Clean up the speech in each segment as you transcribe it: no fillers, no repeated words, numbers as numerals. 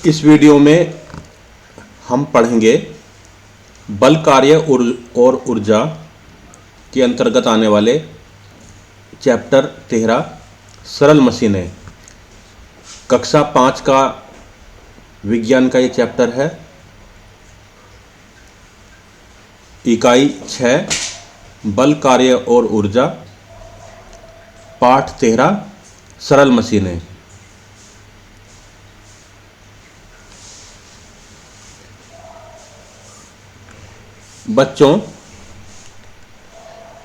इस वीडियो में हम पढ़ेंगे बल कार्य और ऊर्जा के अंतर्गत आने वाले चैप्टर 13 सरल मशीनें। कक्षा 5 का विज्ञान का ये चैप्टर है। इकाई 6 बल कार्य और ऊर्जा, पाठ 13 सरल मशीनें। बच्चों,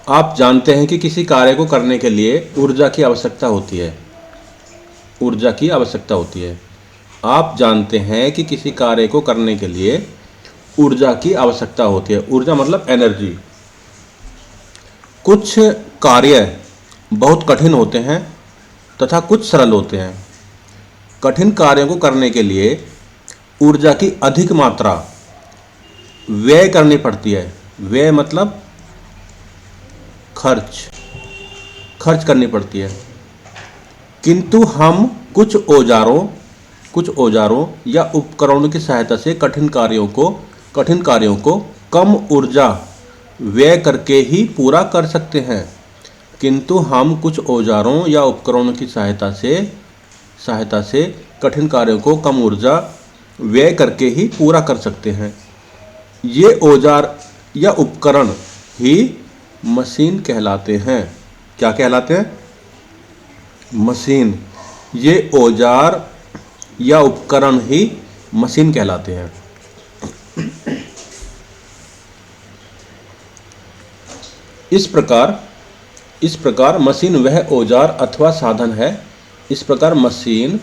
आप जानते हैं कि किसी कार्य को करने के लिए ऊर्जा की आवश्यकता होती है। ऊर्जा की आवश्यकता होती है। आप जानते हैं कि किसी कार्य को करने के लिए ऊर्जा की आवश्यकता होती है। ऊर्जा मतलब एनर्जी। कुछ कार्य बहुत कठिन होते हैं तथा कुछ सरल होते हैं। कठिन कार्यों को करने के लिए ऊर्जा की अधिक मात्रा व्यय करनी पड़ती है। व्यय मतलब खर्च करनी पड़ती है। किंतु हम कुछ औजारों या उपकरणों की सहायता से कठिन कार्यों को कम ऊर्जा व्यय करके ही पूरा कर सकते हैं। किंतु हम कुछ औजारों या उपकरणों की सहायता से कठिन कार्यों को कम ऊर्जा व्यय करके ही पूरा कर सकते हैं। ये औजार या उपकरण ही मशीन कहलाते हैं। क्या कहलाते हैं? मशीन। ये औजार या उपकरण ही मशीन कहलाते हैं। इस प्रकार मशीन वह औजार अथवा साधन है। इस प्रकार मशीन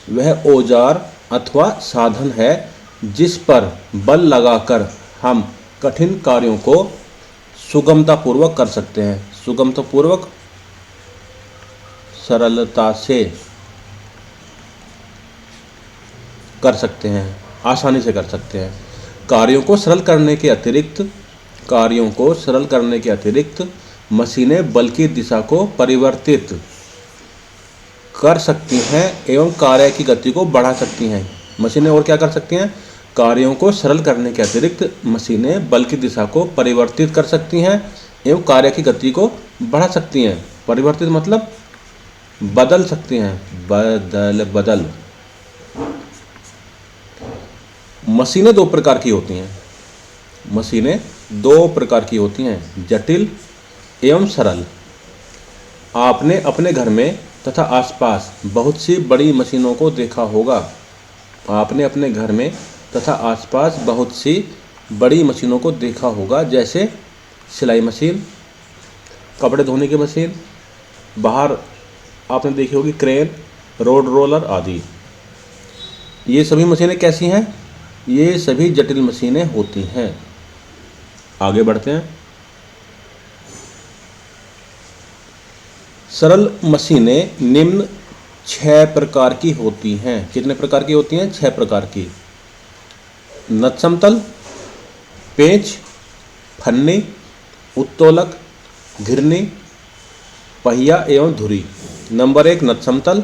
वह औजार अथवा साधन है जिस पर बल लगाकर हम कठिन कार्यों को सुगमतापूर्वक कर सकते हैं। सुगमतापूर्वक, सरलता से कर सकते हैं, आसानी से कर सकते हैं। कार्यों को सरल करने के अतिरिक्त मशीनें बल की दिशा को परिवर्तित कर सकती हैं एवं कार्य की गति को बढ़ा सकती हैं। मशीनें और क्या कर सकती हैं? कार्यों को सरल करने के अतिरिक्त मशीनें बल की दिशा को परिवर्तित कर सकती हैं एवं कार्य की गति को बढ़ा सकती हैं। परिवर्तित मतलब बदल सकती हैं। बदल। मशीनें दो प्रकार की होती हैं, जटिल एवं सरल। आपने अपने घर में तथा आसपास बहुत सी बड़ी मशीनों को देखा होगा। जैसे सिलाई मशीन, कपड़े धोने की मशीन, बाहर आपने देखी होगी क्रेन, रोड रोलर आदि। ये सभी मशीनें कैसी हैं? ये सभी जटिल मशीनें होती हैं। आगे बढ़ते हैं। सरल मशीनें निम्न 6 प्रकार की होती हैं। कितने प्रकार की होती हैं? 6 प्रकार की। नत समतल, पेंच, फन्नी, उत्तोलक, घिरनी, पहिया एवं धुरी। नंबर 1 नत समतल,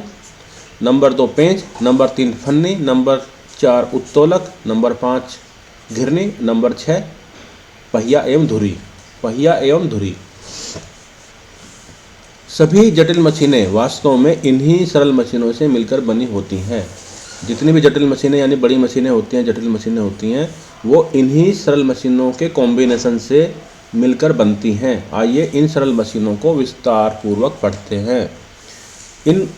नंबर 2 पेंच, नंबर 3 फन्नी, नंबर 4 उत्तोलक, नंबर 5 घिरनी, नंबर 6 पहिया एवं धुरी। सभी जटिल मशीनें वास्तव में इन्हीं सरल मशीनों से मिलकर बनी होती हैं। जितनी भी जटिल मशीनें यानी बड़ी मशीनें होती हैं, जटिल मशीनें होती हैं, वो इन्हीं सरल मशीनों के कॉम्बिनेशन से मिलकर बनती हैं। आइए इन सरल मशीनों को विस्तार पूर्वक पढ़ते हैं। इन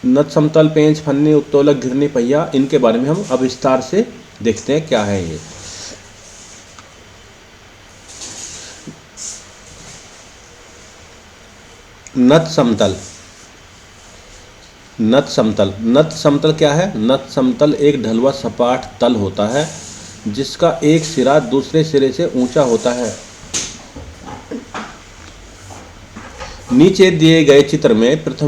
नत समतल, पेंच, फन्नी, उत्तोलक, घिरनी, पहिया, इनके बारे में हम अब विस्तार से देखते हैं क्या है ये। नत समतल क्या है? नत समतल एक ढलुआ सपाट तल होता है जिसका एक सिरा दूसरे सिरे से ऊंचा होता है। नीचे दिए गए चित्र में प्रथम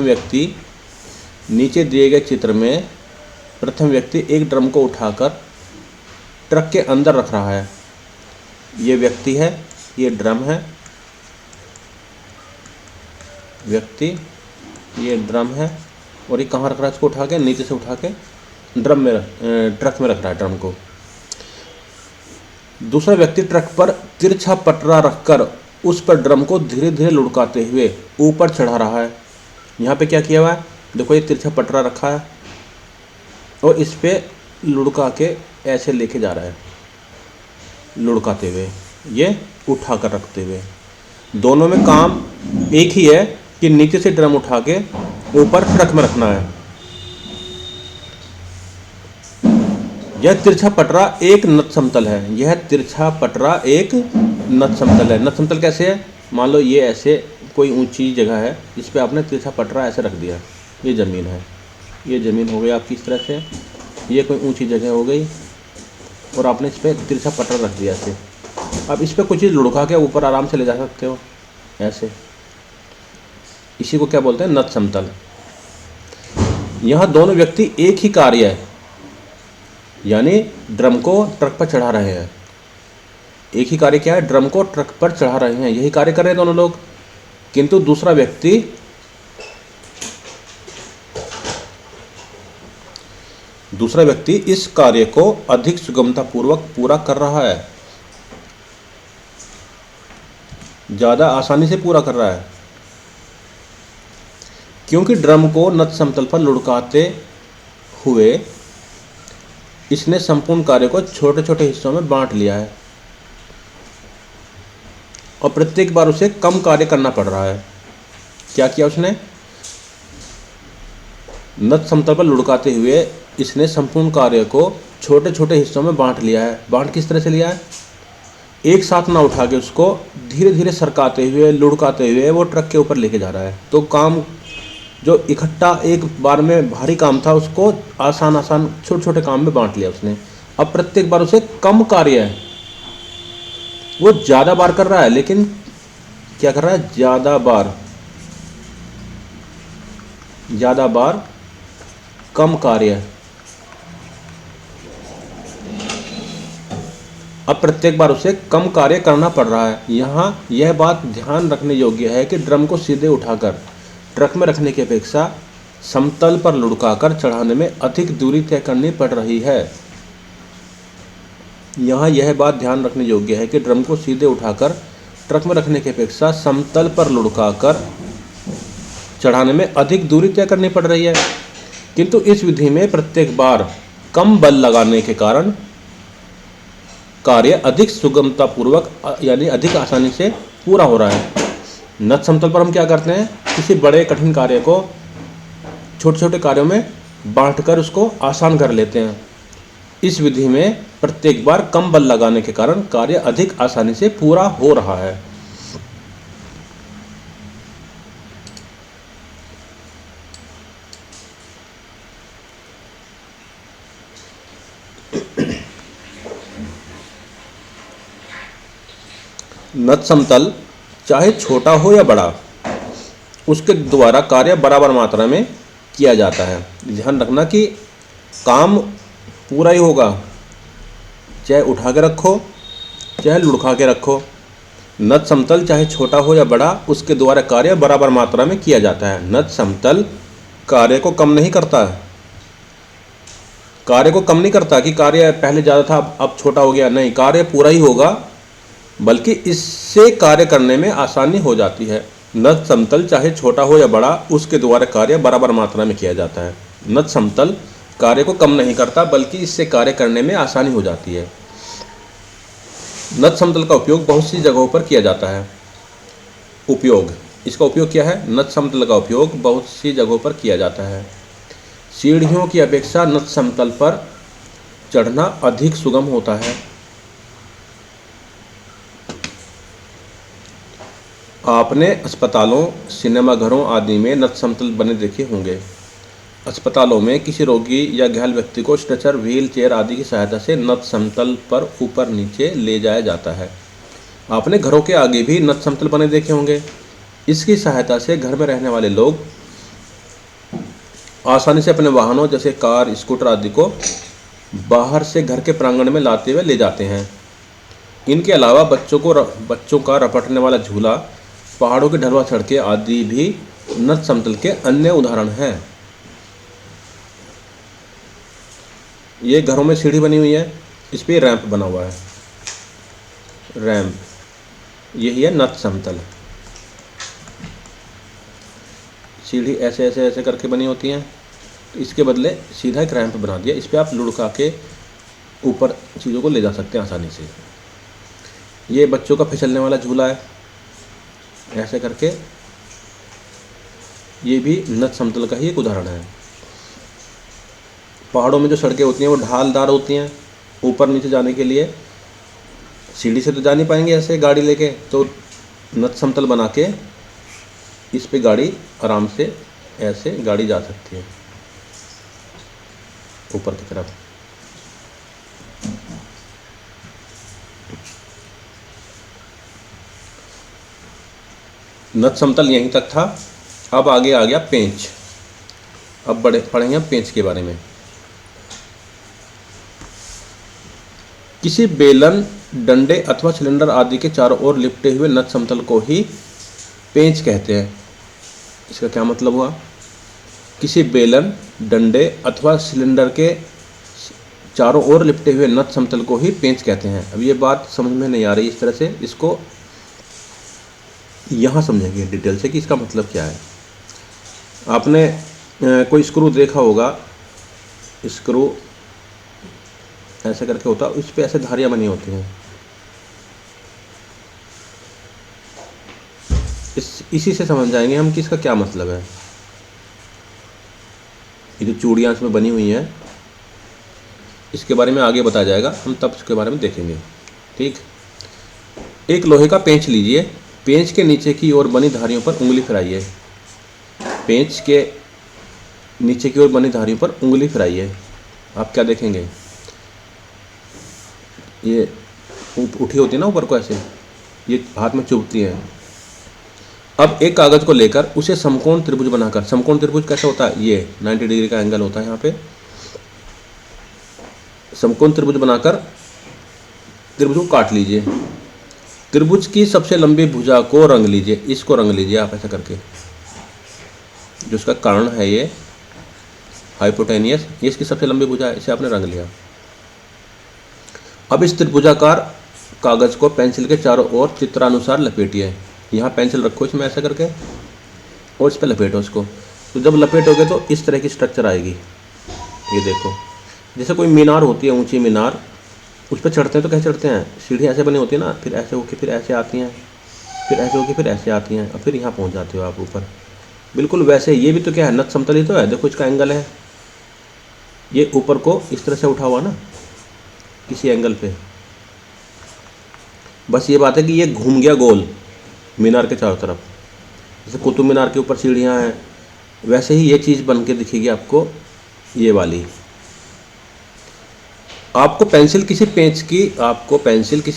व्यक्ति एक ड्रम को उठाकर ट्रक के अंदर रख रहा है। ये व्यक्ति है, ये ड्रम है। ये ड्रम है और ये कहाँ रख रहा है? इसको उठा के, नीचे से उठा के ट्रक में रख रहा है ड्रम को। दूसरा व्यक्ति ट्रक पर तिरछा पटरा रखकर उस पर ड्रम को धीरे धीरे लुढ़काते हुए ऊपर चढ़ा रहा है। यहाँ पे क्या किया हुआ है, देखो ये तिरछा पटरा रखा है और इस पे लुढ़का के ऐसे लेके जा रहा है, लुढ़काते हुए, ये उठा कर रखते हुए। दोनों में काम एक ही है कि नीचे से ड्रम उठा के ऊपर ट्रक में रखना है। यह तिरछा पटरा एक नत समतल है। यह तिरछा पटरा एक नत समतल है। नत समतल कैसे है, मान लो ये ऐसे कोई ऊंची जगह है, इस पे आपने तिरछा पटरा ऐसे रख दिया, ये ज़मीन है, ये ज़मीन हो गई आपकी इस तरह से, ये कोई ऊंची जगह हो गई और आपने इस पर तिरछा पटरा रख दिया ऐसे। अब इस पर कुछ चीज़ लुढ़का के ऊपर आराम से ले जा सकते हो ऐसे। इसी को क्या बोलते हैं, नत समतल। यहाँ दोनों व्यक्ति एक ही कार्य है, यानी ड्रम को ट्रक पर चढ़ा रहे हैं। एक ही कार्य क्या है, ड्रम को ट्रक पर चढ़ा रहे हैं, यही कार्य कर रहे हैं दोनों लोग। किंतु दूसरा व्यक्ति इस कार्य को अधिक सुगमतापूर्वक पूरा कर रहा है, ज़्यादा आसानी से पूरा कर रहा है, क्योंकि ड्रम को नत समतल पर लुढ़काते हुए इसने संपूर्ण कार्य को छोटे छोटे हिस्सों में बांट लिया है और प्रत्येक बार उसे कम कार्य करना पड़ रहा है। क्या किया उसने, नत समतल पर लुढ़काते हुए इसने संपूर्ण कार्य को छोटे छोटे हिस्सों में बांट लिया है। बांट किस तरह से लिया है, एक साथ ना उठा के उसको धीरे धीरे सरकाते हुए, लुढ़काते हुए वो ट्रक के ऊपर लेके जा रहा है। तो काम जो इकट्ठा एक बार में भारी काम था, उसको आसान आसान छोटे छोटे काम में बांट लिया उसने। अब प्रत्येक बार उसे कम कार्य है, वो ज़्यादा बार कर रहा है, लेकिन क्या कर रहा है, ज़्यादा बार कम कार्य। अब प्रत्येक बार उसे कम कार्य करना पड़ रहा है। यहाँ यह बात ध्यान रखने योग्य है कि ड्रम को सीधे उठाकर ट्रक में रखने की अपेक्षा समतल पर लुढ़काकर चढ़ाने में अधिक दूरी तय करनी पड़ रही है। यहाँ यह बात ध्यान रखने योग्य है कि ड्रम को सीधे उठाकर ट्रक में रखने की अपेक्षा समतल पर लुढ़काकर चढ़ाने में अधिक दूरी तय करनी पड़ रही है। किंतु इस विधि में प्रत्येक बार कम बल लगाने के कारण कार्य अधिक सुगमतापूर्वक यानी अधिक आसानी से पूरा हो रहा है। नत समतल पर हम क्या करते हैं, किसी बड़े कठिन कार्य को छोटे छोटे कार्यों में बांटकर उसको आसान कर लेते हैं। इस विधि में प्रत्येक बार कम बल लगाने के कारण कार्य अधिक आसानी से पूरा हो रहा है। नत समतल चाहे छोटा हो या बड़ा, उसके द्वारा कार्य बराबर मात्रा में किया जाता है। ध्यान रखना कि काम पूरा ही होगा, चाहे उठा के रखो चाहे लुढ़का के रखो। नत समतल चाहे छोटा हो या बड़ा, उसके द्वारा कार्य बराबर मात्रा में किया जाता है। नत समतल कार्य को कम नहीं करता है, कार्य को कम नहीं करता कि कार्य पहले ज़्यादा था अब छोटा हो गया, नहीं, कार्य पूरा ही होगा, बल्कि इससे कार्य करने में आसानी हो जाती है। नत समतल चाहे छोटा हो या बड़ा, उसके द्वारा कार्य बराबर मात्रा में किया जाता है। नत समतल कार्य को कम नहीं करता, बल्कि इससे कार्य करने में आसानी हो जाती है। नत समतल का उपयोग बहुत सी जगहों पर किया जाता है। उपयोग, इसका उपयोग क्या है, नत समतल का उपयोग बहुत सी जगहों पर किया जाता है। सीढ़ियों की अपेक्षा नत समतल पर चढ़ना अधिक सुगम होता है। आपने अस्पतालों, सिनेमाघरों आदि में नत समतल बने देखे होंगे। अस्पतालों में किसी रोगी या घायल व्यक्ति को स्ट्रेचर, व्हील चेयर आदि की सहायता से नत समतल पर ऊपर नीचे ले जाया जाता है। आपने घरों के आगे भी नत समतल बने देखे होंगे। इसकी सहायता से घर में रहने वाले लोग आसानी से अपने वाहनों जैसे कार, स्कूटर आदि को बाहर से घर के प्रांगण में लाते हुए ले जाते हैं। इनके अलावा बच्चों का रपटने वाला झूला, पहाड़ों की ढलवा सड़कें आदि भी नत समतल के अन्य उदाहरण हैं। ये घरों में सीढ़ी बनी हुई है, इस पे रैंप बना हुआ है, रैंप, यही है नत समतल। सीढ़ी ऐसे ऐसे ऐसे करके बनी होती हैं, तो इसके बदले सीधा एक रैंप बना दिया, इस पर आप लुढ़का के ऊपर चीज़ों को ले जा सकते हैं आसानी से। ये बच्चों का फिसलने वाला झूला है, ऐसे करके, ये भी नत समतल का ही एक उदाहरण है। पहाड़ों में जो सड़कें होती हैं वो ढालदार होती हैं, ऊपर नीचे जाने के लिए सीढ़ी से तो जा नहीं पाएंगे ऐसे गाड़ी लेके, तो नत समतल बना के इस पे गाड़ी आराम से ऐसे गाड़ी जा सकती है ऊपर की तरफ। नत समतल यहीं तक था। अब आगे आ गया पेंच। अब पढ़ेंगे पेंच के बारे में। किसी बेलन, डंडे अथवा सिलेंडर आदि के चारों ओर लिपटे हुए नत समतल को ही पेंच कहते हैं। इसका क्या मतलब हुआ? किसी बेलन, डंडे अथवा सिलेंडर के चारों ओर लिपटे हुए नत समतल को ही पेंच कहते हैं। अब ये बात समझ में नहीं आ रही इस तरह से, इसको यहाँ समझेंगे डिटेल से कि इसका मतलब क्या है। आपने कोई स्क्रू देखा होगा, स्क्रू ऐसे करके होता, उस पर ऐसे धारियाँ बनी होती हैं। इसी से समझ जाएंगे हम कि इसका क्या मतलब है। ये जो चूड़ियाँ इसमें बनी हुई हैं, इसके बारे में आगे बताया जाएगा, हम तब इसके बारे में देखेंगे। ठीक, एक लोहे का पेंच लीजिए, पेंच के नीचे की ओर बनी धारियों पर उंगली फिराइए। पेंच के नीचे की ओर बनी धारियों पर उंगली फिराइए। आप क्या देखेंगे, ये उठी होती है ना ऊपर को ऐसे, ये हाथ में चुभती है। अब एक कागज़ को लेकर उसे समकोण त्रिभुज बनाकर, समकोण त्रिभुज कैसा होता है, ये 90 डिग्री का एंगल होता है यहाँ पे। समकोण त्रिभुज बनाकर त्रिभुज को काट लीजिए। त्रिभुज की सबसे लंबी भुजा को रंग लीजिए, इसको रंग लीजिए आप ऐसा करके, जो इसका कारण है ये हाइपोटेनियस, ये इसकी सबसे लंबी भुजा है, इसे आपने रंग लिया। अब इस त्रिभुजाकार कागज़ को पेंसिल के चारों ओर चित्रानुसार लपेटिए। यहाँ पेंसिल रखो इसमें ऐसा करके और इस पर लपेटो इसको। तो जब लपेटोगे तो इस तरह की स्ट्रक्चर आएगी। ये देखो, जैसे कोई मीनार होती है, ऊंची मीनार, उस पर चढ़ते हैं तो कैसे चढ़ते हैं, सीढ़ी ऐसे बनी होती है ना, फिर ऐसे होके फिर ऐसे आती हैं, फिर ऐसे होके फिर ऐसे आती हैं, और फिर यहाँ पहुँच जाते हो आप ऊपर। बिल्कुल वैसे ये भी तो क्या है, नत समतल ही तो है। देखो इसका एंगल है, ये ऊपर को इस तरह से उठा हुआ ना किसी एंगल पे। बस ये बात है कि ये घूम गया गोल मीनार के चारों तरफ। जैसे कुतुब मीनार के ऊपर सीढ़ियाँ हैं, वैसे ही ये चीज़ बन के दिखेगी आपको, ये वाली। आपको पेंसिल किसी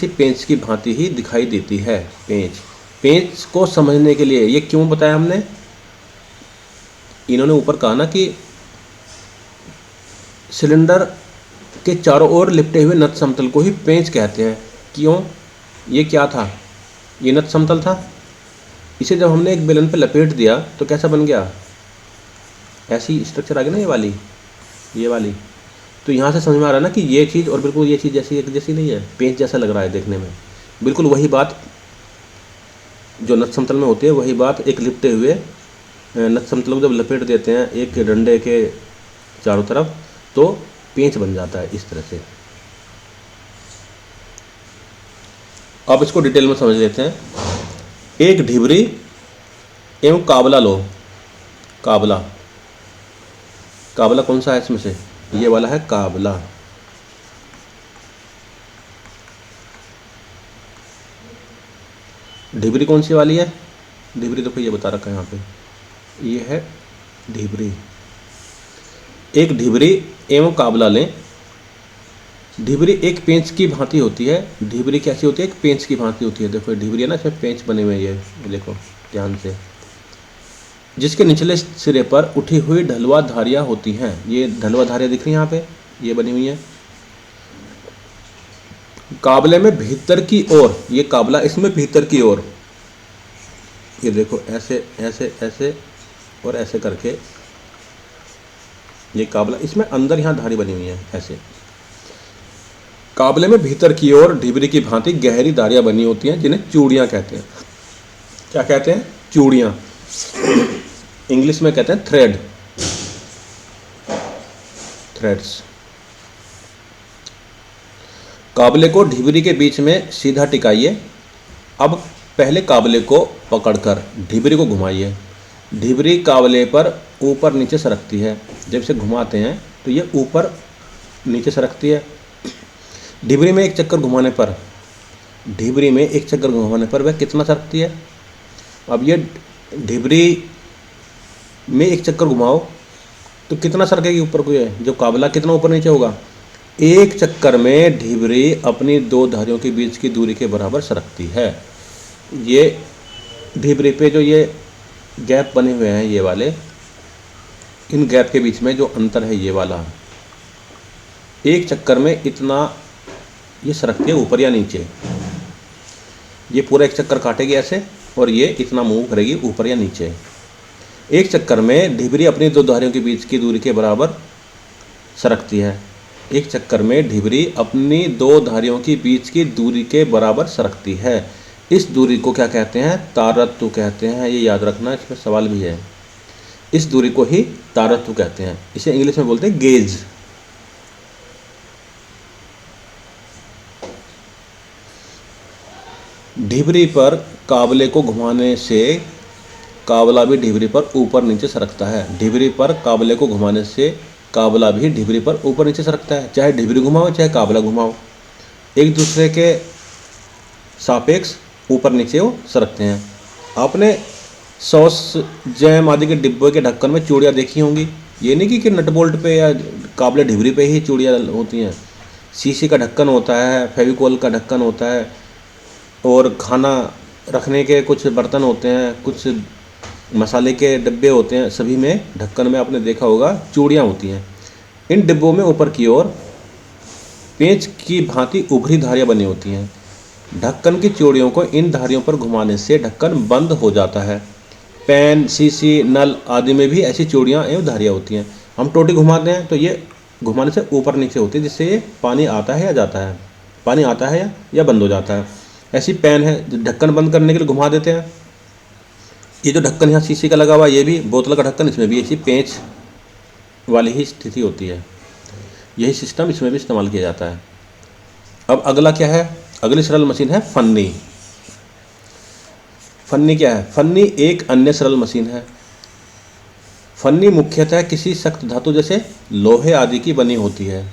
पेंच की भांति ही दिखाई देती है। पेंच को समझने के लिए ये क्यों बताया हमने, इन्होंने ऊपर कहा ना कि सिलेंडर के चारों ओर लिपटे हुए नत समतल को ही पेंच कहते हैं। क्यों, ये क्या था, ये नत समतल था। इसे जब हमने एक बेलन पे लपेट दिया तो कैसा बन गया, ऐसी स्ट्रक्चर आ गई ना, ये वाली। तो यहाँ से समझ में आ रहा है ना कि ये चीज़ और बिल्कुल ये चीज़ जैसी एक जैसी नहीं है, पेंच जैसा लग रहा है देखने में। बिल्कुल वही बात जो नत समतल में होती है, वही बात एक लिपटे हुए नत समतल को जब लपेट देते हैं एक डंडे के चारों तरफ, तो पेंच बन जाता है इस तरह से। अब इसको डिटेल में समझ लेते हैं। एक ढिबरी एवं काबला लो। काबला कौन सा है इसमें से, ये वाला है काबला। ढिबरी कौन सी वाली है, ढिबरी देखो ये बता रखा है यहाँ पे, ये है ढिबरी। एक ढिबरी एवं काबला लें। ढिबरी एक पेंच की भांति होती है। ढिबरी कैसी होती है, एक पेंच की भांति होती है। देखो ढिबरी है ना, इसमें पेंच बने हुए हैं, ये देखो ध्यान से, जिसके निचले सिरे पर उठी हुई ढलवा धारियाँ होती हैं। ये ढलवा धारियाँ दिख रही हैं यहाँ पे, ये बनी हुई हैं। काबले में भीतर की ओर, ये काबला इसमें भीतर की ओर, ये देखो ऐसे ऐसे ऐसे और ऐसे करके ये काबला, इसमें अंदर यहाँ धारी बनी हुई है ऐसे। काबले में भीतर की ओर ढिबरी की भांति गहरी धारियाँ बनी होती हैं जिन्हें चूड़ियाँ कहते हैं। क्या कहते हैं? चूड़ियाँ। इंग्लिश में कहते हैं थ्रेड, थ्रेड्स। काबले को ढिबरी के बीच में सीधा टिकाइए। अब पहले काबले को पकड़कर ढिबरी को घुमाइए। ढिबरी काबले पर ऊपर नीचे सरकती है। जब इसे घुमाते हैं तो ये ऊपर नीचे सरकती है। ढिबरी में एक चक्कर घुमाने पर, ढिबरी में एक चक्कर घुमाने पर वह कितना सरकती है? अब ये ढिबरी में एक चक्कर घुमाओ तो कितना सरकेगी ऊपर को? ये जो काबला कितना ऊपर नीचे होगा? एक चक्कर में ढिबरी अपनी दो धारियों के बीच की दूरी के बराबर सरकती है। ये ढिबरी पे जो ये गैप बने हुए हैं ये वाले, इन गैप के बीच में जो अंतर है ये वाला, एक चक्कर में इतना ये सरकती है ऊपर या नीचे। ये पूरा एक चक्कर काटेगी ऐसे और ये इतना मूव करेगी ऊपर या नीचे। एक चक्कर में ढिबरी अपनी दो धारियों के बीच की दूरी के बराबर सरकती है। एक चक्कर में ढिबरी अपनी दो धारियों के बीच की दूरी के बराबर सरकती है। इस दूरी को क्या कहते हैं? तारत्व कहते हैं। ये याद रखना, इसमें सवाल भी है। इस दूरी को ही तारत्व कहते हैं। इसे इंग्लिश में बोलते हैं गेज। ढिबरी पर काबले को घुमाने से काबला भी ढिबरी पर ऊपर नीचे सरकता है। ढिबरी पर काबले को घुमाने से काबला भी ढिबरी पर ऊपर नीचे सरकता है। चाहे ढिबरी घुमाओ चाहे काबला घुमाओ, एक दूसरे के सापेक्ष ऊपर नीचे वो सरकते हैं। आपने सॉस, जैम आदि के डिब्बे के ढक्कन में चूड़ियाँ देखी होंगी। ये नहीं कि नट बोल्ट पे या काबले ढिबरी पे ही चूड़ियाँ होती हैं। शीशे का ढक्कन होता है, फेविकोल का ढक्कन होता है, और खाना रखने के कुछ बर्तन होते हैं, कुछ मसाले के डिब्बे होते हैं। सभी में ढक्कन में आपने देखा होगा चूड़ियाँ होती हैं। इन डिब्बों में ऊपर की ओर पेंच की भांति उभरी धारियाँ बनी होती हैं। ढक्कन की चूड़ियों को इन धारियों पर घुमाने से ढक्कन बंद हो जाता है। पैन, शीशी, नल आदि में भी ऐसी चूड़ियाँ एवं धारियाँ होती हैं। हम टोटी घुमाते हैं तो ये घुमाने से ऊपर नीचे होती है, जिससे ये पानी आता है या जाता है, पानी आता है या बंद हो जाता है। ऐसी पैन है, ढक्कन बंद करने के लिए घुमा देते हैं। ये जो ढक्कन यहाँ शीशी का लगा हुआ, ये भी बोतल का ढक्कन, इसमें भी ऐसी पेंच वाली ही स्थिति होती है। यही सिस्टम इसमें भी इस्तेमाल किया जाता है। अब अगला क्या है? अगली सरल मशीन है फन्नी। फन्नी क्या है? फन्नी एक अन्य सरल मशीन है। फन्नी मुख्यतः किसी सख्त धातु जैसे लोहे आदि की बनी होती है।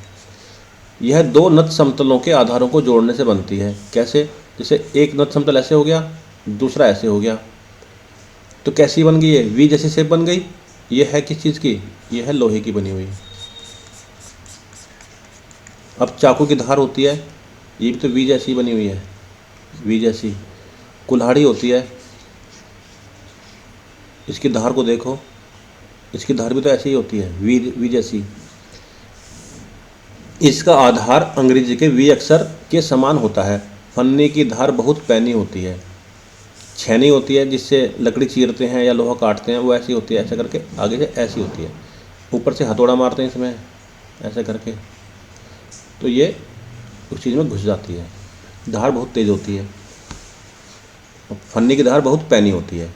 यह दो नत समतलों के आधारों को जोड़ने से बनती है। कैसे? जैसे एक नत समतल ऐसे हो गया, दूसरा ऐसे हो गया, तो कैसी बन गई है? वी जैसी शेप बन गई। ये है किस चीज़ की? ये है लोहे की बनी हुई। अब चाकू की धार होती है, ये भी तो वी जैसी बनी हुई है, वी जैसी। कुल्हाड़ी होती है, इसकी धार को देखो, इसकी धार भी तो ऐसी ही होती है, वी जैसी। इसका आधार अंग्रेजी के वी अक्षर के समान होता है। फन्नी की धार बहुत पैनी होती है। छेनी होती है जिससे लकड़ी चीरते हैं या लोहा काटते हैं, वो ऐसी होती है, ऐसे करके आगे से ऐसी होती है। ऊपर से हथौड़ा मारते हैं इसमें ऐसे करके, तो ये उस चीज़ में घुस जाती है। धार बहुत तेज़ होती है। फन्नी की धार बहुत पैनी होती है।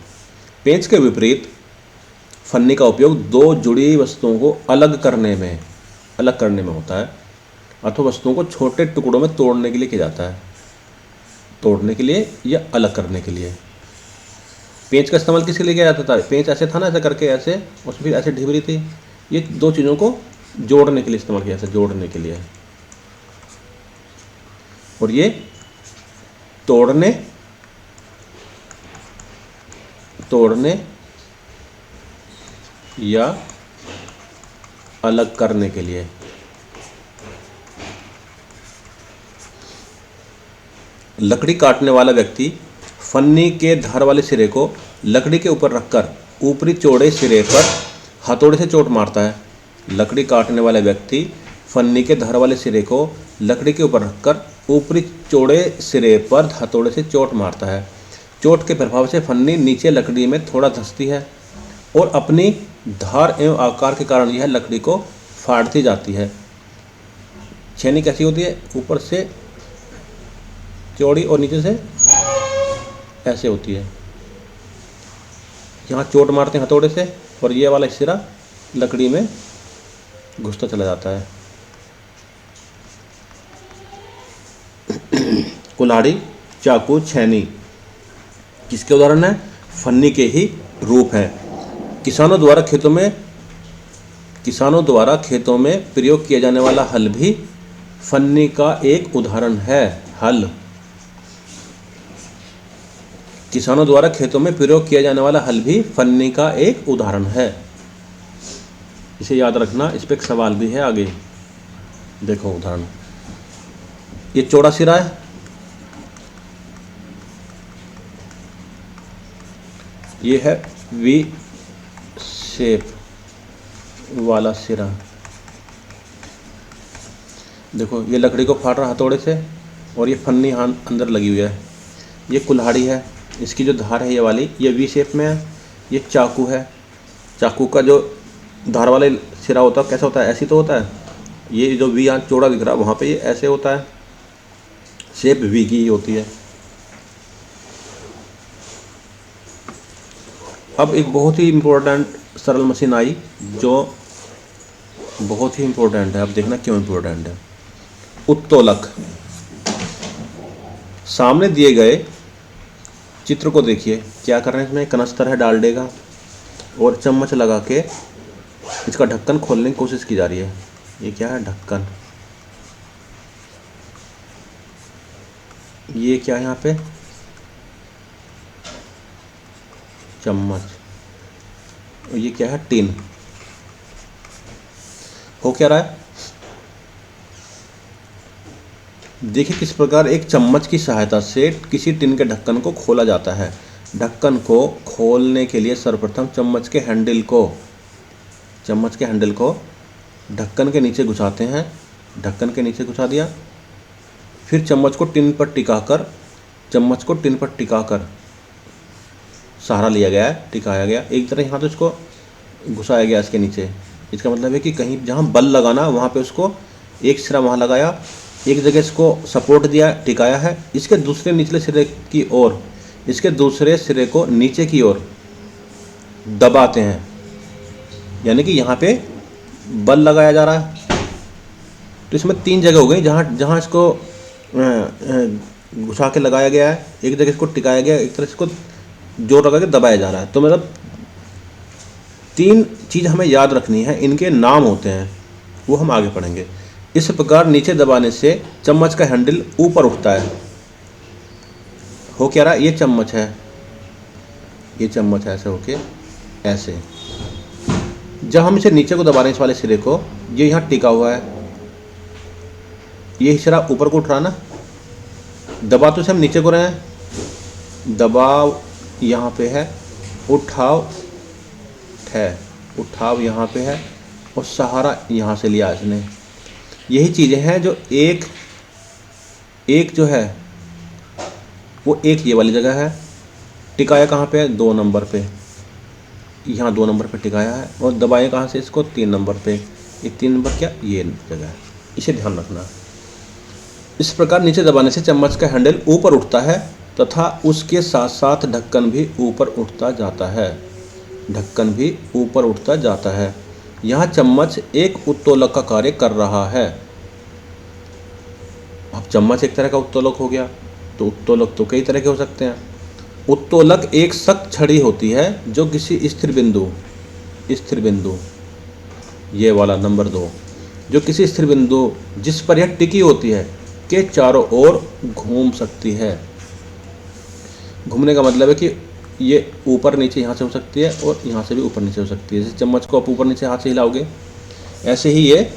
पेंच के विपरीत फन्नी का उपयोग दो जुड़ी वस्तुओं को अलग करने में होता है, अथवा वस्तुओं को छोटे टुकड़ों में तोड़ने के लिए किया जाता है। तोड़ने के लिए या अलग करने के लिए। पेंच का इस्तेमाल किसके लिए किया जाता था? पेंच ऐसे था ना, ऐसे करके ऐसे, और फिर ऐसे ढिबरी थी। ये दो चीज़ों को जोड़ने के लिए इस्तेमाल किया जाता है, जोड़ने के लिए। और ये तोड़ने या अलग करने के लिए। लकड़ी काटने वाला व्यक्ति फन्नी के धार वाले सिरे को लकड़ी के ऊपर रखकर ऊपरी चौड़े सिरे पर हथौड़े से चोट मारता है। लकड़ी काटने वाला व्यक्ति फन्नी के धार वाले सिरे को लकड़ी के ऊपर रखकर ऊपरी चौड़े सिरे पर हथौड़े से चोट मारता है। चोट के प्रभाव से फन्नी नीचे लकड़ी में थोड़ा धंसती है और अपनी धार एवं आकार के कारण यह लकड़ी को फाड़ती जाती है। छेनी कैसी होती है? ऊपर से चौड़ी और नीचे से ऐसे होती है। यहाँ चोट मारते हैं हथौड़े से और ये वाला सिरा लकड़ी में घुसता चला जाता है। कुल्हाड़ी, चाकू, छेनी किसके उदाहरण है? फन्नी के ही रूप हैं। किसानों द्वारा खेतों में प्रयोग किया जाने वाला हल भी फन्नी का एक उदाहरण है। हल, किसानों द्वारा खेतों में प्रयोग किया जाने वाला हल भी फन्नी का एक उदाहरण है। इसे याद रखना, इस पे एक सवाल भी है आगे। देखो उदाहरण, ये चौड़ा सिरा है, ये है वी शेप वाला सिरा। देखो ये लकड़ी को फाड़ रहा हथौड़े से और ये फन्नी अंदर लगी हुई है। ये कुल्हाड़ी है, इसकी जो धार है ये वाली, ये वी शेप में है। ये चाकू है, चाकू का जो धार वाला सिरा होता है कैसा होता है? ऐसी तो होता है। ये जो वी यहाँ चौड़ा दिख रहा है वहाँ पे ये ऐसे होता है, शेप वी की होती है। अब एक बहुत ही इम्पोर्टेंट सरल मशीन आई जो बहुत ही इम्पोर्टेंट है। अब देखना क्यों इम्पोर्टेंट है। उत्तोलक। सामने दिए गए चित्र को देखिए, क्या कर रहे हैं इसमें? कनस्तर है डालडे का और चम्मच लगा के इसका ढक्कन खोलने की कोशिश की जा रही है। ये क्या है? ढक्कन। ये क्या है यहाँ पे? चम्मच। और ये क्या है? टिन। हो क्या रहा है? देखिए किस प्रकार एक चम्मच की सहायता से किसी टिन के ढक्कन को खोला जाता है। ढक्कन को खोलने के लिए सर्वप्रथम चम्मच के हैंडल को ढक्कन के नीचे घुसाते हैं। ढक्कन के नीचे घुसा दिया, फिर चम्मच को टिन पर टिकाकर सहारा लिया गया है, टिकाया गया। एक तरह यहाँ तो इसको घुसाया गया इसके नीचे। इसका मतलब है कि कहीं जहाँ बल लगाना वहाँ पे उसको एक सिरा वहाँ लगाया, एक जगह इसको सपोर्ट दिया, टिकाया है। इसके दूसरे निचले सिरे की ओर इसके दूसरे सिरे को नीचे की ओर दबाते हैं, यानी कि यहाँ पे बल लगाया जा रहा है। तो इसमें 3 जगह हो गई जहाँ इसको घुसा के लगाया गया है, एक जगह इसको टिकाया गया, एक तरह इसको जोर लगा के दबाया जा रहा है। तो मतलब 3 चीज़ हमें याद रखनी है, इनके नाम होते हैं, वो हम आगे पढ़ेंगे। इस प्रकार नीचे दबाने से चम्मच का हैंडल ऊपर उठता है। हो क्या रहा है? ये चम्मच है, ऐसे होके ऐसे। जब हम इसे नीचे को दबा रहे हैं, इस वाले सिरे को, ये यहाँ टिका हुआ है, ये सिरा ऊपर को उठ रहा ना। दबा तो इसे हम नीचे को रहे हैं, दबाव यहाँ पे है, उठाव यहाँ पे है और सहारा यहाँ से लिया इसने। यही चीज़ें हैं जो एक जो है वो एक ये वाली जगह है, टिकाया कहाँ पे है? 2 नंबर पे, यहाँ 2 नंबर पे टिकाया है। और दबाए कहाँ से इसको? 3 नंबर पे। ये 3 नंबर क्या? ये जगह है, इसे ध्यान रखना। इस प्रकार नीचे दबाने से चम्मच का हैंडल ऊपर उठता है तथा उसके साथ साथ ढक्कन भी ऊपर उठता जाता है। यहाँ चम्मच एक उत्तोलक का कार्य कर रहा है। अब चम्मच एक तरह का उत्तोलक हो गया, तो उत्तोलक तो कई तरह के हो सकते हैं। उत्तोलक एक सख्त छड़ी होती है जो किसी स्थिर बिंदु, ये वाला नंबर 2, जो किसी स्थिर बिंदु जिस पर यह टिकी होती है के चारों ओर घूम सकती है। घूमने का मतलब है कि ये ऊपर नीचे यहाँ से हो सकती है और यहाँ से भी ऊपर नीचे हो सकती है। जैसे चम्मच को आप ऊपर नीचे हाथ से हिलाओगे, ऐसे ही ये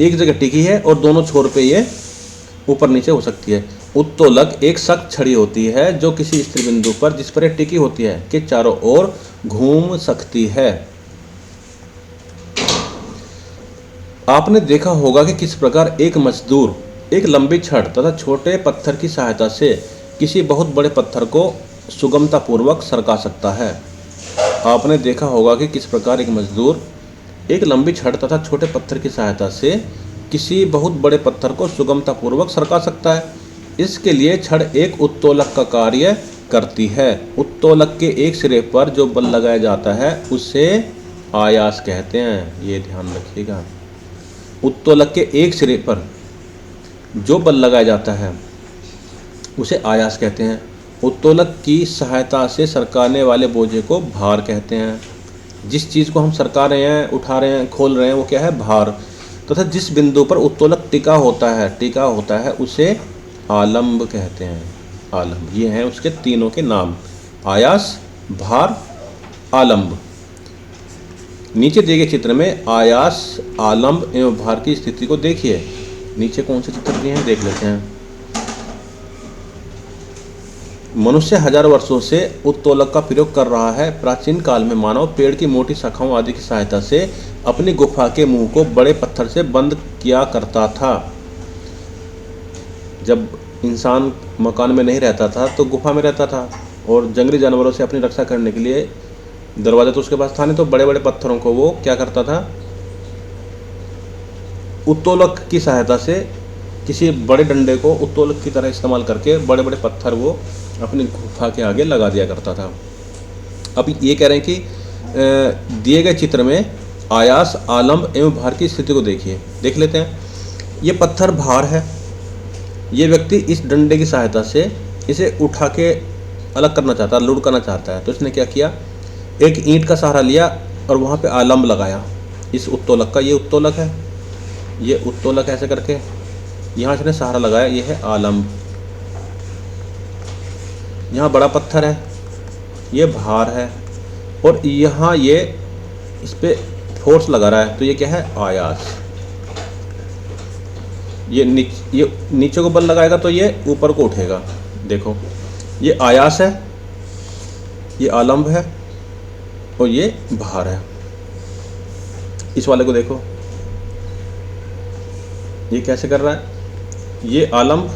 एक जगह टिकी है और दोनों छोर पे ये ऊपर नीचे हो सकती है। उत्तोलक एक सख्त छड़ी होती है जो किसी स्थिर बिंदु पर जिस पर यह टिकी होती है के चारों ओर घूम सकती है। आपने देखा होगा कि किस प्रकार एक मजदूर एक लंबी छड़ तथा छोटे पत्थर की सहायता से किसी बहुत बड़े पत्थर को सुगमतापूर्वक सरका सकता है। आपने देखा होगा कि किस प्रकार एक मजदूर एक लंबी छड़ तथा छोटे पत्थर की सहायता से किसी बहुत बड़े पत्थर को सुगमतापूर्वक सरका सकता है। इसके लिए छड़ एक उत्तोलक का कार्य करती है। उत्तोलक के एक सिरे पर जो बल लगाया जाता है उसे आयास कहते हैं, ये ध्यान रखिएगा। उत्तोलक के एक सिरे पर जो बल लगाया जाता है उसे आयास कहते हैं। उत्तोलक की सहायता से सरकाने वाले बोझे को भार कहते हैं। जिस चीज़ को हम सरका रहे हैं, उठा रहे हैं, खोल रहे हैं, वो क्या है? भार। तथा जिस बिंदु पर उत्तोलक टिका होता है उसे आलंब कहते हैं। आलंब, ये हैं उसके तीनों के नाम, आयास, भार, आलंब। नीचे दिए गए चित्र में आयास, आलंब एवं भार की स्थिति को देखिए। नीचे कौन से चित्र दिए हैं देख लेते हैं। मनुष्य हजारों वर्षों से उत्तोलक का प्रयोग कर रहा है। प्राचीन काल में मानव पेड़ की मोटी शाखाओं आदि की सहायता से अपनी गुफा के मुंह को बड़े पत्थर से बंद किया करता था। जब इंसान मकान में नहीं रहता था तो गुफा में रहता था, और जंगली जानवरों से अपनी रक्षा करने के लिए दरवाजा तो उसके पास था नहीं, तो बड़े बड़े पत्थरों को वो क्या करता था? उत्तोलक की सहायता से किसी बड़े डंडे को उत्तोलक की तरह इस्तेमाल करके बड़े बड़े पत्थर वो अपनी गुफा के आगे लगा दिया करता था। अब ये कह रहे हैं कि दिए गए चित्र में आयास, आलंब एवं भार की स्थिति को देखिए, देख लेते हैं। ये पत्थर भार है। ये व्यक्ति इस डंडे की सहायता से इसे उठा के अलग करना चाहता है, लुढ़ करना चाहता है। तो इसने क्या किया? एक ईंट का सहारा लिया और वहाँ पे आलंब लगाया इस उत्तोलक का। ये उत्तोलक है, ये उत्तोलक ऐसे करके यहाँ इसने सहारा लगाया, ये है आलंब। यहाँ बड़ा पत्थर है, ये भार है, और यहाँ ये इस पे फोर्स लगा रहा है, तो ये क्या है? आयास। ये नीचे को बल लगाएगा तो ये ऊपर को उठेगा। देखो, ये आयास है, ये आलंब है, और ये भार है। इस वाले को देखो, ये कैसे कर रहा है? ये आलंब,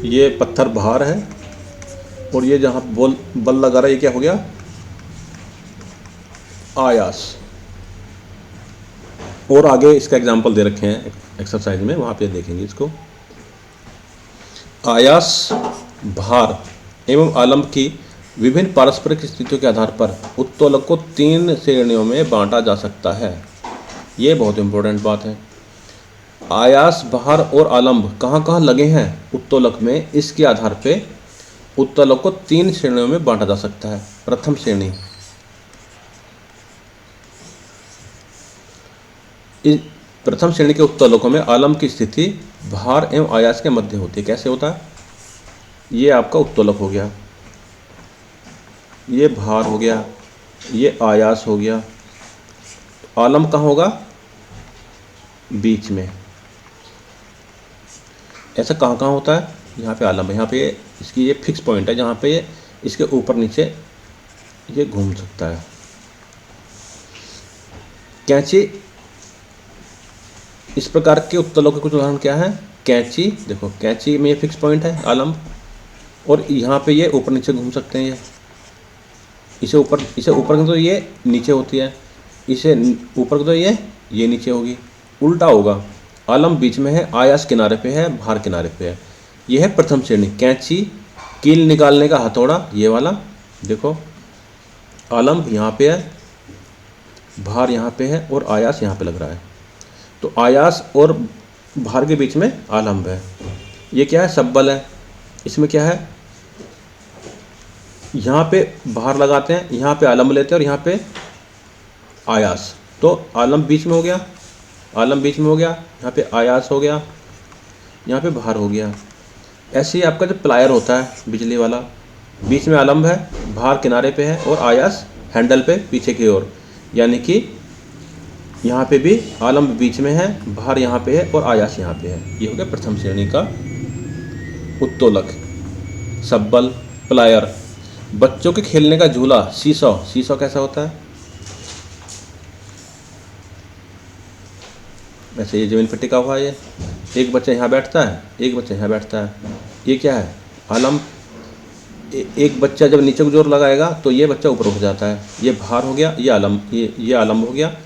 ये पत्थर भार है, और ये जहाँ बल लगा रहा है ये क्या हो गया? आयास। और आगे इसका एग्जाम्पल दे रखे हैं एक्सरसाइज में, वहाँ पे देखेंगे इसको। आयास, भार एवं आलंब की विभिन्न पारस्परिक स्थितियों के आधार पर उत्तोलक को 3 श्रेणियों में बांटा जा सकता है। ये बहुत इंपॉर्टेंट बात है। आयास, भार और आलंब कहाँ कहाँ लगे हैं उत्तोलक में, इसके आधार पे उत्तोलक को 3 श्रेणियों में बांटा जा सकता है। प्रथम श्रेणी, प्रथम श्रेणी के उत्तोलकों में आलंब की स्थिति भार एवं आयास के मध्य होती है। कैसे होता है? ये आपका उत्तोलक हो गया, ये भार हो गया, ये आयास हो गया। आलंब कहाँ होगा? बीच में। ऐसा कहाँ कहाँ होता है? यहाँ पे आलंब है, यहाँ पे इसकी ये फिक्स पॉइंट है जहाँ पे ये इसके ऊपर नीचे ये घूम सकता है। कैंची, इस प्रकार के उत्तोलक के कुछ उदाहरण क्या है? कैंची, देखो कैंची में ये फिक्स पॉइंट है आलंब, और यहाँ पे ये ऊपर नीचे घूम सकते हैं। ये इसे ऊपर तो ये नीचे होती है, इसे ऊपर तो ये नीचे होगी, उल्टा होगा। आलंब बीच में है, आयास किनारे पे है, भार किनारे पे है। यह है प्रथम श्रेणी। कैंची, कील निकालने का हथौड़ा, ये वाला देखो, आलंब यहाँ पे है, भार यहाँ पे है, और आयास यहाँ पे लग रहा है। तो आयास और भार के बीच में आलंब है। ये क्या है? सब्बल है। इसमें क्या है? यहाँ पे भार लगाते हैं, यहाँ पे आलंब लेते हैं, और यहाँ पे आयास। तो आलंब बीच में हो गया, आलंब बीच में हो गया, यहाँ पे आयास हो गया, यहाँ पे भार हो गया। ऐसे ही आपका जो प्लायर होता है बिजली वाला, बीच में आलंब है, भार किनारे पे है, और आयास हैंडल पे पीछे की ओर। यानी कि यहाँ पे भी आलंब बीच में है, भार यहाँ पे है, और आयास यहाँ पे है। ये हो गया प्रथम श्रेणी का उत्तोलक। सब्बल, प्लायर। बच्चों के खेलने का झूला, सीसॉ। सीसॉ कैसा होता है? वैसे ये ज़मीन पर टिका हुआ है। ये एक बच्चा यहाँ बैठता है, एक बच्चा यहाँ बैठता है। ये क्या है? आलंब। एक बच्चा जब नीचे को जोर लगाएगा तो ये बच्चा ऊपर उठ जाता है, ये भार हो गया, ये आलम्ब हो गया,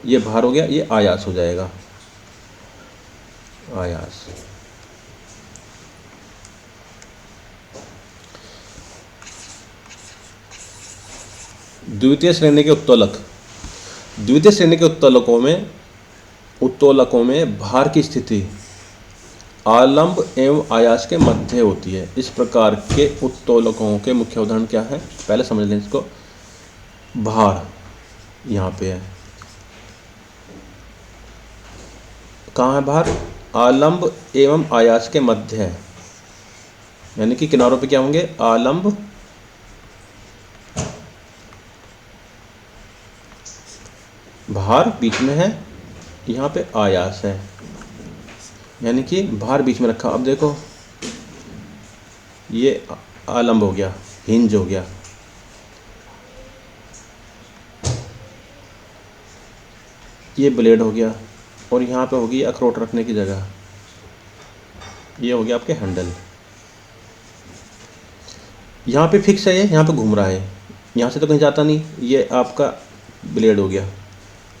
ये भार हो गया, ये आयास हो जाएगा, आयास। द्वितीय श्रेणी के उत्तोलक। द्वितीय श्रेणी के उत्तोलकों में भार की स्थिति आलंब एवं आयास के मध्य होती है। इस प्रकार के उत्तोलकों के मुख्य उदाहरण क्या है, पहले समझ लें इसको। भार यहाँ पे है, कहाँ है भार? आलंब एवं आयास के मध्य है, यानी कि किनारों पे क्या होंगे? आलंब भार बीच में है, यहाँ पे आयास है, यानी कि भार बीच में रखा। अब देखो ये आलंब हो गया, हिंज हो गया, ये ब्लेड हो गया, और यहाँ पे होगी अखरोट रखने की जगह, ये हो गया आपके हैंडल। यहाँ पे फिक्स है, ये यहाँ पे घूम रहा है, यहाँ से तो कहीं जाता नहीं, ये आपका ब्लेड हो गया।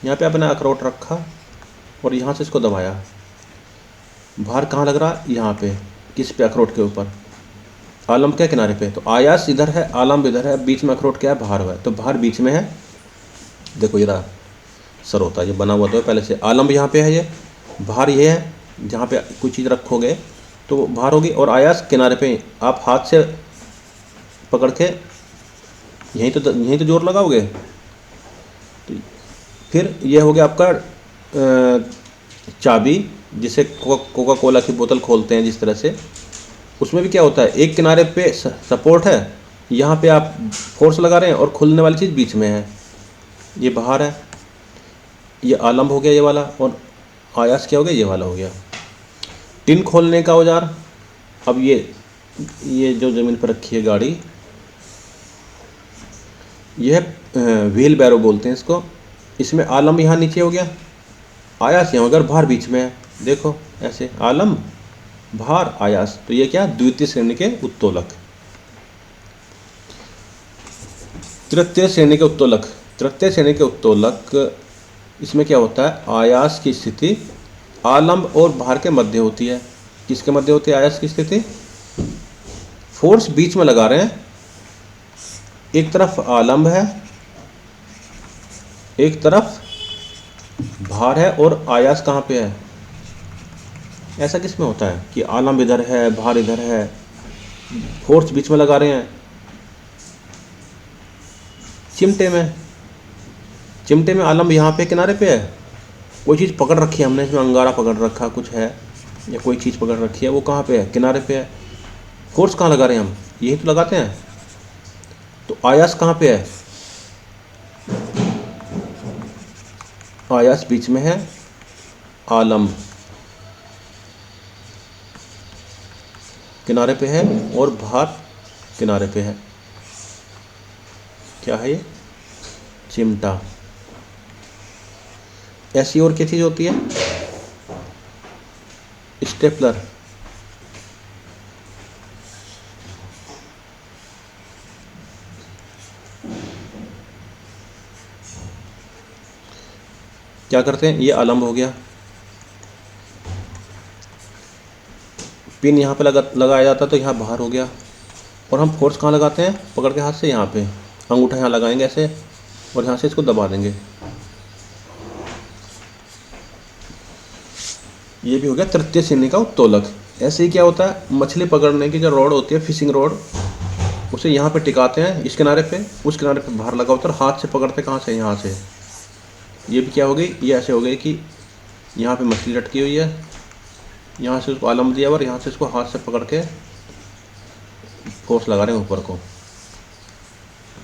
यहाँ पे आपने अखरोट रखा और यहाँ से इसको दबाया, भार कहाँ लग रहा? यहाँ पे। किस पे? अखरोट के ऊपर। आलम्ब क्या? किनारे पे। तो आयास इधर है, आलम्ब इधर है, बीच में अखरोट क्या है? भार है। तो भार बीच में है, देखो ये रहा सर होता है, ये बना हुआ तो है पहले से। आलम्ब यहाँ पे है, ये भार ये है, जहाँ पे कोई चीज़ रखोगे तो भार होगी, और आयास किनारे पे। आप हाथ से पकड़ के यहीं तो जोर लगाओगे। तो फिर ये हो गया आपका चाबी, जिसे कोका कोला की बोतल खोलते हैं जिस तरह से। उसमें भी क्या होता है, एक किनारे पे सपोर्ट है, यहाँ पे आप फोर्स लगा रहे हैं, और खुलने वाली चीज़ बीच में है, ये बाहर है। ये आलम्ब हो गया ये वाला, और आयास क्या हो गया? ये वाला हो गया। टिन खोलने का औजार। अब ये जो ज़मीन पर रखी है गाड़ी, यह व्हील बैरो बोलते हैं इसको। इसमें आलम्ब यहाँ नीचे हो गया, आयास यहाँ अगर भार बीच में है, देखो ऐसे आलम्ब भार आयास। तो ये क्या? द्वितीय श्रेणी के उत्तोलक। तृतीय श्रेणी के उत्तोलक। तृतीय श्रेणी के उत्तोलक, इसमें क्या होता है? आयास की स्थिति आलम्ब और भार के मध्य होती है। किसके मध्य होती है आयास की स्थिति? फोर्स बीच में लगा रहे हैं, एक तरफ आलम्ब है, एक तरफ भार है, और आयास कहाँ पे है? ऐसा किस में होता है कि आलम्ब इधर है, भार इधर है, फोर्स बीच में लगा रहे हैं? चिमटे में। चिमटे में आलम्ब यहाँ पे किनारे पे है, कोई चीज़ पकड़ रखी है हमने, इसमें अंगारा पकड़ रखा कुछ है, या कोई चीज़ पकड़ रखी है, वो कहाँ पे है? किनारे पे है। फोर्स कहाँ लगा रहे हैं हम? यही तो लगाते हैं। तो आयास कहाँ पे है? आयास बीच में है, आलम्ब किनारे पे है, और भार किनारे पे है। क्या है ये? चिमटा। ऐसी और क्या चीज़ होती है? स्टेपलर। क्या करते हैं? ये आलम्ब हो गया, पिन यहाँ पे लगाया जाता है, तो यहाँ बाहर हो गया। और हम फोर्स कहाँ लगाते हैं? पकड़ के हाथ से यहाँ पे, अंगूठा यहाँ लगाएंगे ऐसे, और यहाँ से इसको दबा देंगे। ये भी हो गया तृतीय श्रेणी का उत्तोलक। ऐसे ही क्या होता है, मछली पकड़ने की जो रॉड होती है, फिशिंग रॉड, उसे यहाँ पे टिकाते हैं, इस किनारे पे, उस किनारे पे बाहर लगा होता है, हाथ से पकड़ते कहाँ से? यहाँ से। ये भी क्या हो गई? ये ऐसे हो गई कि यहाँ पे मछली लटकी हुई है, यहाँ से उसको आलम्ब दिया, और यहाँ से इसको हाथ से पकड़ के फोर्स लगा रहे हैं ऊपर को।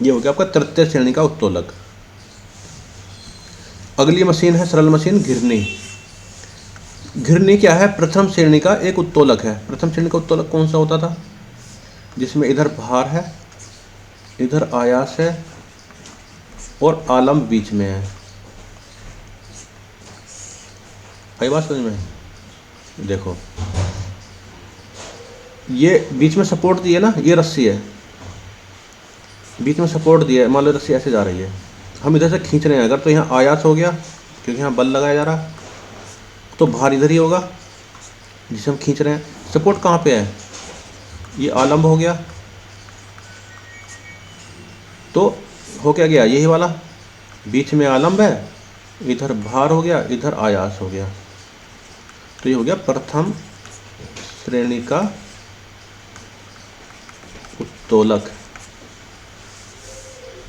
ये हो गया आपका तृतीय श्रेणी का उत्तोलक। अगली मशीन है सरल मशीन, घिरनी। घिरनी क्या है? प्रथम श्रेणी का एक उत्तोलक है। प्रथम श्रेणी का उत्तोलक कौन सा होता था? जिसमें इधर भार है, इधर आयास है, और आलम्ब बीच में है। आई बात समझ में? देखो ये बीच में सपोर्ट दी है ना, ये रस्सी है, बीच में सपोर्ट दिया है, मान लो रस्सी ऐसे जा रही है, हम इधर से खींच रहे हैं अगर, तो यहाँ आयास हो गया क्योंकि यहाँ बल लगाया जा रहा, तो भार इधर ही होगा जिसे हम खींच रहे हैं। सपोर्ट कहाँ पे है, ये आलंब हो गया, तो हो क्या गया, यही वाला बीच में आलंब है, इधर भार हो गया, इधर आयास हो गया, तो ये हो गया प्रथम श्रेणी का उत्तोलक।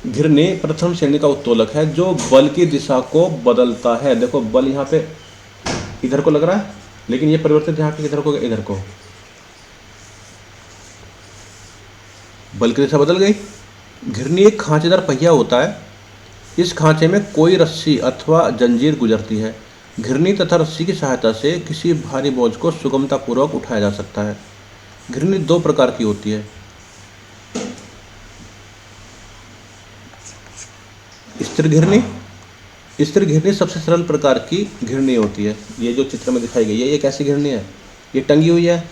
घिरनी प्रथम श्रेणी का उत्तोलक है जो बल की दिशा को बदलता है। देखो बल यहाँ पे इधर को लग रहा है, लेकिन ये परिवर्तित यहाँ पे इधर को, इधर को बल की दिशा बदल गई। घिरनी एक खांचेदार पहिया होता है, इस खांचे में कोई रस्सी अथवा जंजीर गुजरती है। घिरनी तथा रस्सी की सहायता से किसी भारी बोझ को सुगमतापूर्वक उठाया जा सकता है। घिरनी दो प्रकार की होती है, स्थिर घिरनी। स्थिर घिरनी सबसे सरल प्रकार की घिरनी होती है। ये जो चित्र में दिखाई गई है ये कैसी घिरनी है, ये टंगी हुई है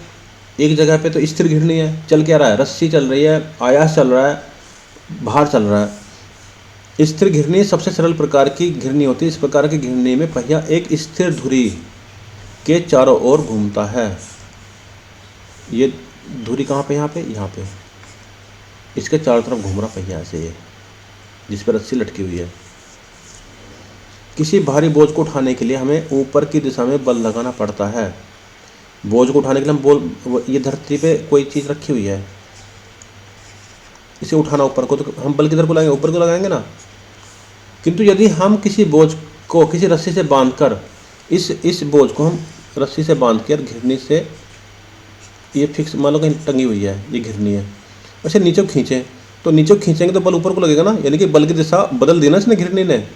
एक जगह पे, तो स्थिर घिरनी है। चल क्या रहा है, रस्सी चल रही है, आयास चल रहा है, भार चल रहा है। स्थिर घिरनी सबसे सरल प्रकार की घिरनी होती है। इस प्रकार की घिरनी में पहिया एक स्थिर धुरी के चारों ओर घूमता है। ये धुरी कहाँ पे, यहाँ पे इसके चारों तरफ घूम रहा पहिया ऐसे, ये जिस पर रस्सी लटकी हुई है। किसी भारी बोझ को उठाने के लिए हमें ऊपर की दिशा में बल लगाना पड़ता है। बोझ को उठाने के लिए हम ये धरती पे कोई चीज़ रखी हुई है, इसे उठाना ऊपर को, तो हम बल किधर को लगाएंगे, ऊपर को लगाएंगे ना। किंतु यदि हम किसी बोझ को किसी रस्सी से बांधकर इस बोझ को हम रस्सी से बांध कर घिरनी से, ये फिक्स मान लो कहीं टंगी हुई है, ये घिरनी है, वैसे नीचे को खींचें, तो नीचे खींचेंगे तो बल ऊपर को लगेगा ना, यानी कि बल की दिशा बदल दी ना इसने घिरनी ने।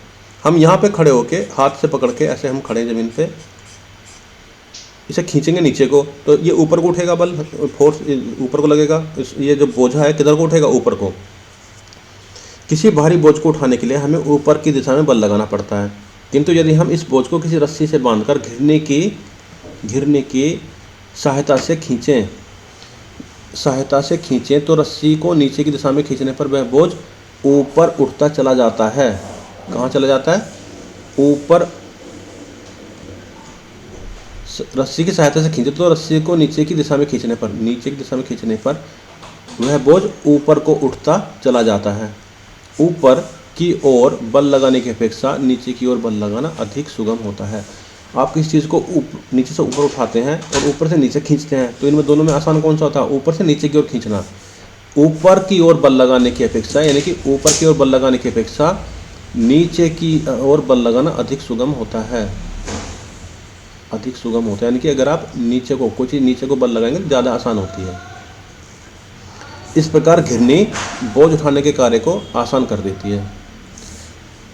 हम यहाँ पे खड़े होके हाथ से पकड़ के ऐसे हम खड़े ज़मीन पे, इसे खींचेंगे नीचे को, तो ये ऊपर को उठेगा, बल फोर्स ऊपर को लगेगा। ये जो बोझा है किधर को उठेगा, ऊपर को। किसी भारी बोझ को उठाने के लिए हमें ऊपर की दिशा में बल लगाना पड़ता है, किंतु यदि हम इस बोझ को किसी रस्सी से बांधकर घिरनी की सहायता से खींचें तो रस्सी को नीचे की दिशा में खींचने पर वह बोझ ऊपर उठता चला जाता है। कहाँ चला जाता है, ऊपर। रस्सी की सहायता से खींचे तो रस्सी को नीचे की दिशा में खींचने पर वह बोझ ऊपर को उठता चला जाता है। ऊपर की ओर बल लगाने की अपेक्षा नीचे की ओर बल लगाना अधिक सुगम होता है। आप किसी चीज़ को नीचे से ऊपर उठाते हैं और ऊपर से नीचे खींचते हैं, तो इनमें दोनों में आसान कौन सा होता है, ऊपर से नीचे की ओर खींचना। ऊपर की ओर बल लगाने की अपेक्षा, यानी कि ऊपर की ओर बल लगाने की अपेक्षा नीचे की ओर बल लगाना अधिक सुगम होता है। यानी कि अगर आप कोई चीज़ नीचे को बल लगाएंगे तो ज़्यादा आसान होती है। इस प्रकार घिरनी बोझ उठाने के कार्य को आसान कर देती है।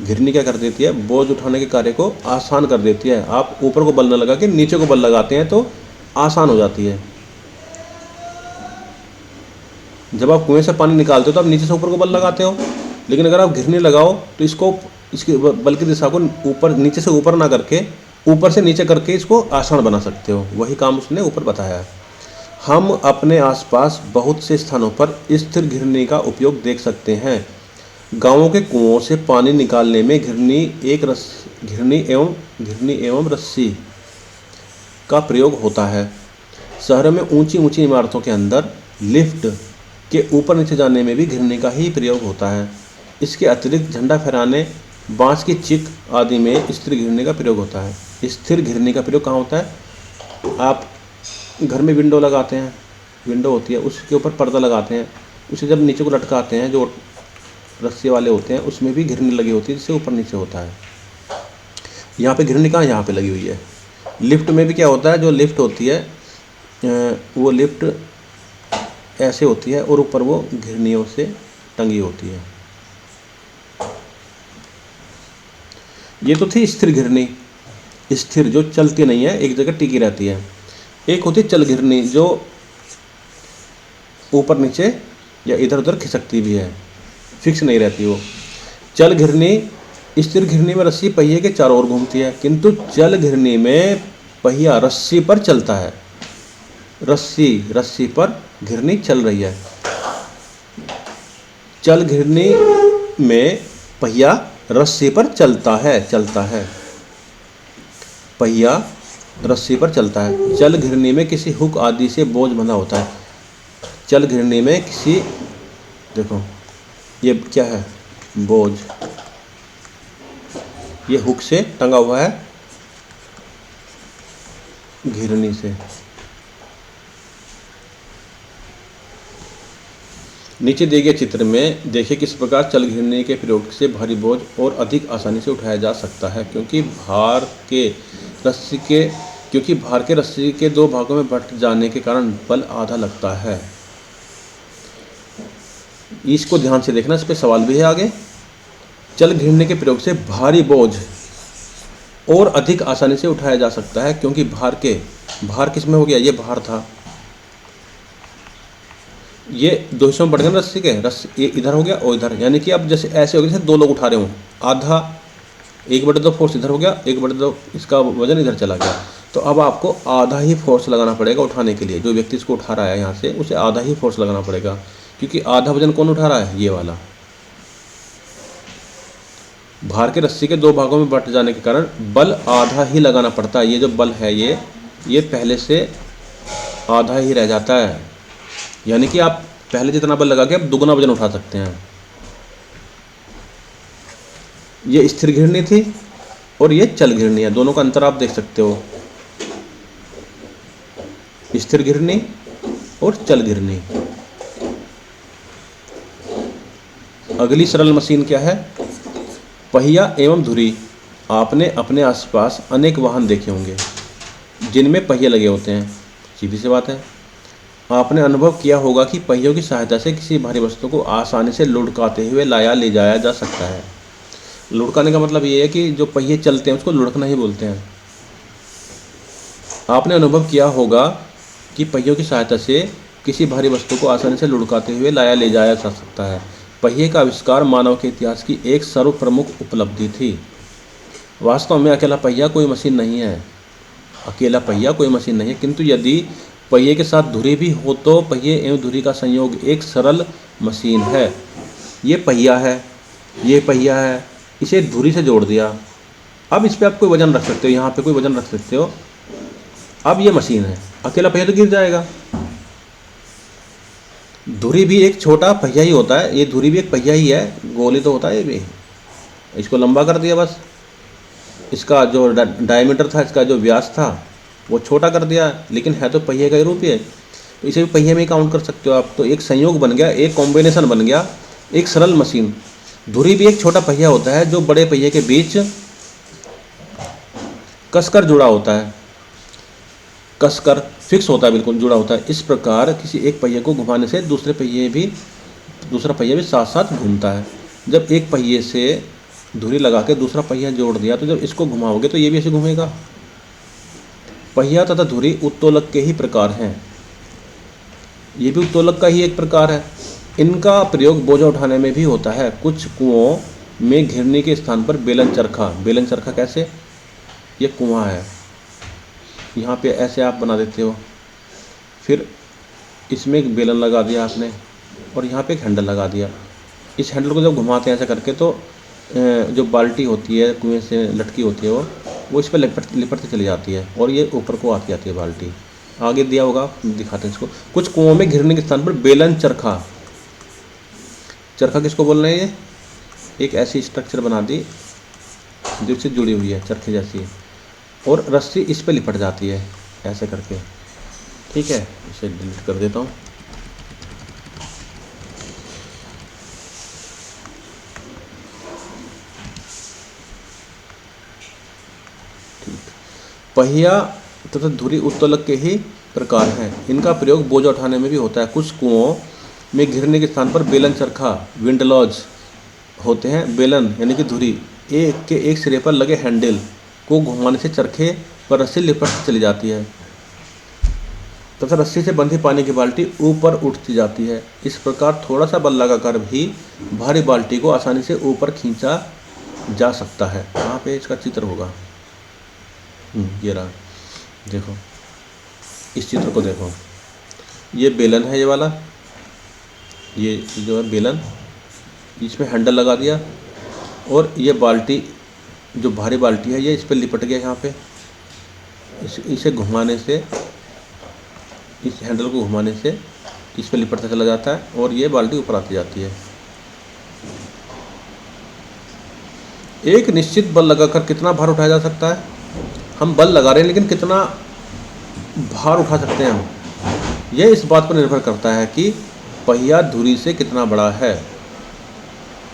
घिरनी क्या कर देती है, बोझ उठाने के कार्य को आसान कर देती है। आप ऊपर को बल न लगा के नीचे को बल लगाते हैं तो आसान हो जाती है। जब आप कुएं से पानी निकालते हो तो आप नीचे से ऊपर को बल लगाते हो, लेकिन अगर आप घिरनी लगाओ तो इसकी बल की दिशा को नीचे से ऊपर ना करके ऊपर से नीचे करके इसको आसान बना सकते हो। वही काम उसने ऊपर बताया है। हम अपने आसपास बहुत से स्थानों पर स्थिर घिरनी का उपयोग देख सकते हैं। गांवों के कुओं से पानी निकालने में घिरनी एवं रस्सी का प्रयोग होता है। शहरों में ऊंची ऊंची इमारतों के अंदर लिफ्ट के ऊपर नीचे जाने में भी घिरनी का ही प्रयोग होता है। इसके अतिरिक्त झंडा फहराने, बांस की चिक आदि में स्थिर घिरनी का प्रयोग होता है। स्थिर घिरनी का प्रयोग कहाँ होता है, आप घर में विंडो लगाते हैं, विंडो होती है उसके ऊपर पर्दा लगाते हैं, उसे जब नीचे को लटकाते हैं, जो रस्सी वाले होते हैं उसमें भी घिरनी लगी होती है जिससे ऊपर नीचे होता है। यहाँ पे घिरनी कहाँ, यहाँ पे लगी हुई है। लिफ्ट में भी क्या होता है, जो लिफ्ट होती है वो लिफ्ट ऐसे होती है और ऊपर वो घिरनियों से टंगी होती है। ये तो थी स्थिर घिरनी, स्थिर जो चलती नहीं है, एक जगह टिकी रहती है। एक होती चल घिरनी जो ऊपर नीचे या इधर उधर खिसकती भी है, फिक्स नहीं रहती वो। चल घिरनी, स्थिर घिरनी में रस्सी पहिए के चारों ओर घूमती है, किंतु चल घिरनी में पहिया रस्सी पर चलता है। रस्सी पर घिरनी चल रही है। चल घिरनी में पहिया रस्सी पर चलता है। पहिया रस्सी पर चलता है। चल घिरनी में किसी हुक आदि से बोझ बंधा होता है। चल घिरनी में किसी, देखो ये क्या है, बोझ, ये हुक से टंगा हुआ है घिरनी से। नीचे दिए गए चित्र में देखिए किस प्रकार चल घिरनी के प्रयोग से भारी बोझ और अधिक आसानी से उठाया जा सकता है, क्योंकि भार के रस्सी के दो भागों में बंट जाने के कारण बल आधा लगता है। इसको ध्यान से देखना, इस पे सवाल भी है आगे। चल घिरनी के प्रयोग से भारी बोझ और अधिक आसानी से उठाया जा सकता है, क्योंकि भार किसमें हो गया, ये भार था, ये दो हिस्सों में बढ़ गया ना रस्सी के, रस्सी ये इधर हो गया और इधर, यानी कि अब जैसे ऐसे हो गया जैसे दो लोग उठा रहे हों, आधा 1/2 फोर्स इधर हो गया, 1/2 इसका वजन इधर चला गया। तो अब आपको आधा ही फोर्स लगाना पड़ेगा उठाने के लिए। जो व्यक्ति इसको उठा रहा है यहाँ से, उसे आधा ही फोर्स लगाना पड़ेगा, क्योंकि आधा वजन कौन उठा रहा है, ये वाला। भार के रस्सी के दो भागों में बंट जाने के कारण बल आधा ही लगाना पड़ता है। ये जो बल है ये पहले से आधा ही रह जाता है, यानी कि आप पहले जितना बल लगा के आप दुगना वजन उठा सकते हैं। ये स्थिर घिरनी थी और ये चल घिरनी है, दोनों का अंतर आप देख सकते हो, स्थिर घिरनी और चल घिरनी। अगली सरल मशीन क्या है, पहिया एवं धुरी। आपने अपने आसपास अनेक वाहन देखे होंगे जिनमें पहिए लगे होते हैं, सीधी सी बात है। आपने अनुभव किया होगा कि पहियों की सहायता से किसी भारी वस्तु को आसानी से लुढ़काते हुए लाया ले जाया जा सकता है। लुढ़काने का मतलब ये है कि जो पहिए चलते हैं उसको लुढ़कना ही बोलते हैं। आपने अनुभव किया होगा कि पहियों की सहायता से किसी भारी वस्तु को आसानी से लुढ़काते हुए लाया ले जाया जा सकता है। पहिए का आविष्कार मानव के इतिहास की एक सर्वप्रमुख उपलब्धि थी। वास्तव में अकेला पहिया कोई मशीन नहीं है, किंतु यदि पहिए के साथ धुरी भी हो तो पहिए एवं धुरी का संयोग एक सरल मशीन है। ये पहिया है, इसे धुरी से जोड़ दिया। अब इस पे आप कोई वजन रख सकते हो, यहाँ पे कोई वजन रख सकते हो। अब ये मशीन है, अकेला पहिया तो गिर जाएगा। धुरी भी एक छोटा पहिया ही होता है, ये धुरी भी एक पहिया ही है, गोली तो होता है ये भी। इसको लंबा कर दिया बस, इसका जो डायमीटर था, इसका जो व्यास था वो छोटा कर दिया, लेकिन है तो पहिए का ही रूप है, तो इसे भी पहिए में ही काउंट कर सकते हो आप। तो एक संयोग बन गया, एक कॉम्बिनेशन बन गया, एक सरल मशीन। धुरी भी एक छोटा पहिया होता है जो बड़े पहिए के बीच कसकर जुड़ा होता है, कसकर फिक्स होता है, बिल्कुल जुड़ा होता है। इस प्रकार किसी एक पहिए को घुमाने से दूसरा पहिया भी साथ साथ घूमता है। जब एक पहिए से धुरी लगा के दूसरा पहिया जोड़ दिया तो जब इसको घुमाओगे तो ये भी ऐसे घूमेगा। पहिया तथा धुरी उत्तोलक के ही प्रकार हैं, ये भी उत्तोलक का ही एक प्रकार है। इनका प्रयोग बोझा उठाने में भी होता है। कुछ कुओं में घिरनी के स्थान पर बेलन चरखा कैसे, ये कुआं है, यहाँ पे ऐसे आप बना देते हो, फिर इसमें एक बेलन लगा दिया आपने और यहाँ पे एक हैंडल लगा दिया। इस हैंडल को जब घुमाते हैं ऐसा करके तो जो बाल्टी होती है कुएं से लटकी होती है वो इस पर लिपटती चली जाती है और ये ऊपर को आती जाती है बाल्टी। आगे दिया होगा, दिखाते हैं इसको। कुछ कुओं में घिरनी के स्थान पर बेलन चरखा किसको बोल रहे हैं, ये एक ऐसी स्ट्रक्चर बना दी जो इससे जुड़ी हुई है चरखे जैसी, और रस्सी इस पर लिपट जाती है ऐसे करके। ठीक है, इसे डिलीट कर देता हूँ। पहिया तथा धुरी उत्तोलक के ही प्रकार हैं। इनका प्रयोग बोझ उठाने में भी होता है। कुछ कुओं में घिरनी के स्थान पर बेलन चरखा विंडलॉज होते हैं। बेलन यानी कि धुरी एक सिरे पर लगे हैंडल को घुमाने से चरखे पर रस्सी लिपट चली जाती है तथा रस्सी से बंधी पानी की बाल्टी ऊपर उठती जाती है। इस प्रकार थोड़ा सा बल लगाकर भी भारी बाल्टी को आसानी से ऊपर खींचा जा सकता है। यहाँ पे इसका चित्र होगा, ये रहा, देखो इस चित्र को देखो। ये बेलन है, ये वाला, ये जो है बेलन, इसमें हैंडल लगा दिया और ये बाल्टी जो भारी बाल्टी है ये इस पर लिपट गया यहाँ पे। इसे घुमाने से, इस हैंडल को घुमाने से इस पर लिपटता चला जाता है और ये बाल्टी ऊपर आती जाती है। एक निश्चित बल लगाकर कितना भार उठाया जा सकता है? हम बल लगा रहे हैं लेकिन कितना भार उठा सकते हैं हम? यह इस बात पर निर्भर करता है कि पहिया धुरी से कितना बड़ा है।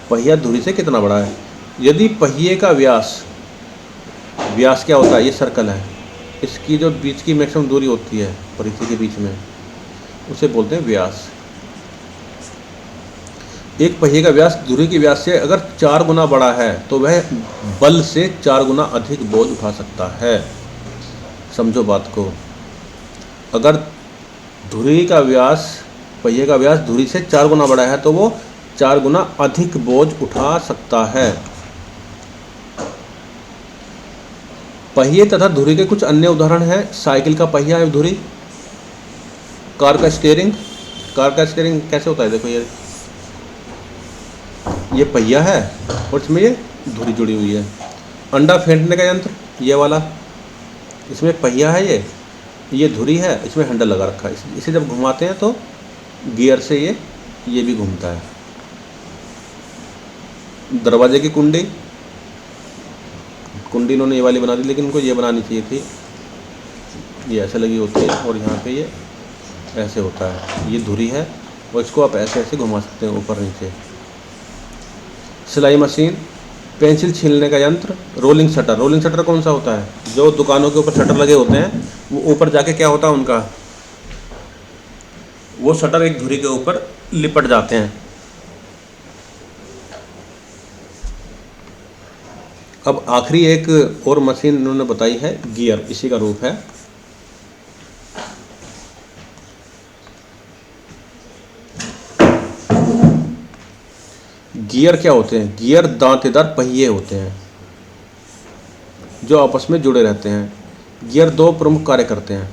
पहिया धुरी से कितना बड़ा है। यदि पहिए का व्यास, व्यास क्या होता है? ये सर्कल है, इसकी जो बीच की मैक्सिमम दूरी होती है परिधि के बीच में, उसे बोलते हैं व्यास। एक पहिए का व्यास धुरी के व्यास से अगर 4 गुना बड़ा है तो वह बल से 4 गुना अधिक बोझ उठा सकता है। समझो बात को। अगर धुरी का व्यास, पहिए का व्यास धुरी से 4 गुना बड़ा है तो वो 4 गुना अधिक बोझ उठा सकता है। पहिए तथा धुरी के कुछ अन्य उदाहरण हैं। साइकिल का पहिया एवं धुरी, कार का स्टीयरिंग। कार का स्टीयरिंग कैसे होता है? देखो ये पहिया है और इसमें ये धुरी जुड़ी हुई है। अंडा फेंटने का यंत्र, ये वाला, इसमें पहिया है, ये धुरी है, इसमें हैंडल लगा रखा है। इसे जब घुमाते हैं तो गियर से ये भी घूमता है। दरवाजे की कुंडी, कुंडी इन्होंने ये वाली बना दी लेकिन इनको ये बनानी चाहिए थी। ये ऐसे लगी होती है और यहाँ पे ये ऐसे होता है। ये धुरी है और इसको आप ऐसे ऐसे घुमा सकते हैं ऊपर नीचे। सिलाई मशीन, पेंसिल छीलने का यंत्र, रोलिंग शटर। रोलिंग शटर कौन सा होता है? जो दुकानों के ऊपर शटर लगे होते हैं वो ऊपर जाके क्या होता है उनका, वो शटर एक धुरी के ऊपर लिपट जाते हैं। अब आखिरी एक और मशीन इन्होंने बताई है, गियर, इसी का रूप है। गियर क्या होते हैं? गियर दांतेदार पहिए होते हैं जो आपस में जुड़े रहते हैं। गियर 2 प्रमुख कार्य करते हैं।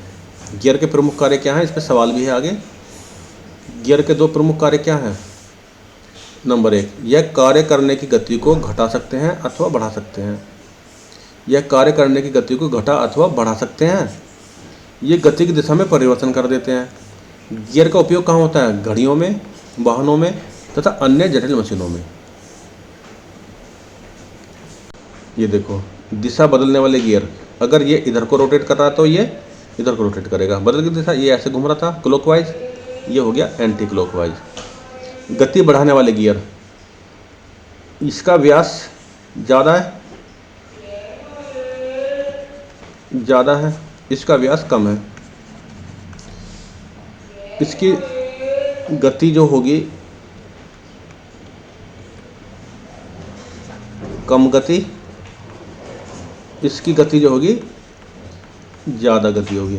गियर के प्रमुख कार्य क्या हैं? इस पर सवाल भी है आगे। गियर के 2 प्रमुख कार्य क्या हैं? नंबर 1, यह कार्य करने की गति को घटा सकते हैं अथवा बढ़ा सकते हैं। यह कार्य करने की गति को घटा अथवा बढ़ा सकते हैं। ये गति की दिशा में परिवर्तन कर देते हैं। गियर का उपयोग कहाँ होता है? घड़ियों में, वाहनों में तथा अन्य जटिल मशीनों में। ये देखो, दिशा बदलने वाले गियर, अगर ये इधर को रोटेट कर रहा है तो ये इधर को रोटेट करेगा। बदल की दिशा, ये ऐसे घूम रहा था क्लॉकवाइज, ये हो गया एंटी क्लॉकवाइज। गति बढ़ाने वाले गियर, इसका व्यास ज़्यादा है, इसका व्यास कम है। इसकी गति जो होगी कम गति, इसकी गति जो होगी ज़्यादा गति होगी।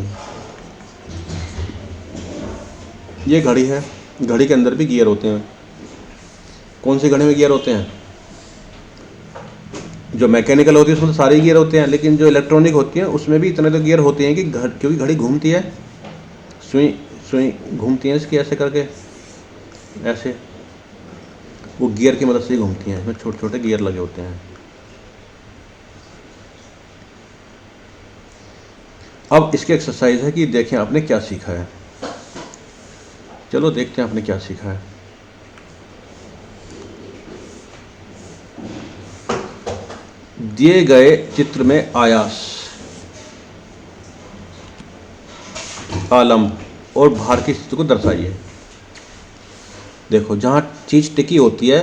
ये घड़ी है, घड़ी के अंदर भी गियर होते हैं। कौन सी घड़ी में गियर होते हैं? जो मैकेनिकल होती है उसमें तो सारे गियर होते हैं, लेकिन जो इलेक्ट्रॉनिक होती है उसमें भी इतने तो गियर होते हैं कि क्योंकि घड़ी घूमती है, सुई सुई घूमती है इसकी ऐसे करके, ऐसे वो गियर की मदद से ही घूमती हैं। इसमें छोटे छोटे गियर लगे होते हैं। अब इसकी एक्सरसाइज है कि देखें आपने क्या सीखा है। चलो देखते हैं आपने क्या सीखा है। दिए गए चित्र में आयास, आलम्ब और भार की स्थिति को दर्शाइए। देखो, जहाँ चीज टिकी होती है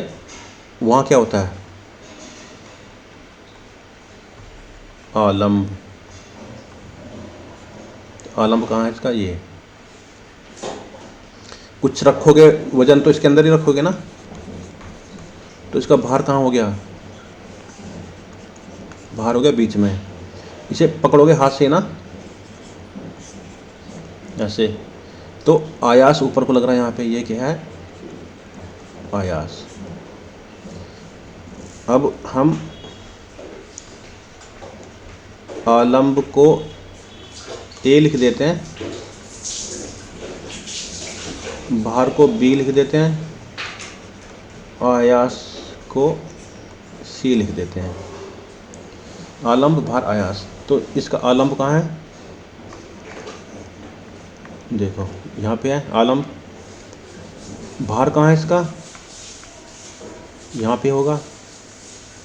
वहाँ क्या होता है? आलम्ब। आलम्ब कहाँ है इसका? ये कुछ रखोगे वजन तो इसके अंदर ही रखोगे ना, तो इसका भार कहाँ हो गया? भार हो गया बीच में। इसे पकड़ोगे हाथ से ना, ऐसे, तो आयास ऊपर को लग रहा है यहाँ पे। ये क्या है? आयास। अब हम आलम्ब को ए लिख देते हैं, भार को बी लिख देते हैं आयास को सी लिख देते हैं। आलम्ब भार आयास, तो इसका आलम्ब कहाँ है, देखो यहाँ पे है आलम्ब। भार कहाँ है इसका, यहाँ पे होगा।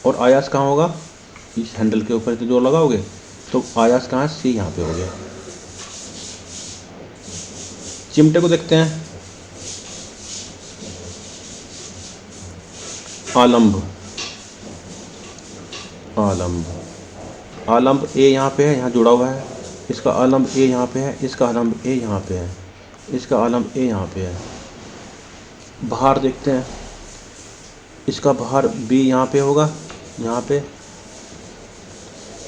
और आयास कहाँ होगा, इस हैंडल के ऊपर तो जोर लगाओगे, तो आयास कहाँ है, सी यहाँ पे हो गया। चिमटे को देखते हैं। आलम्ब, आलम्ब, आलम्ब ए यहाँ पे है, यहाँ जुड़ा हुआ है। इसका आलम्ब ए यहाँ पे है, इसका आलम्ब ए यहाँ पे है, इसका आलम्ब ए यहाँ पे है। भार देखते हैं। इसका भार बी यहाँ पे होगा, यहाँ पे।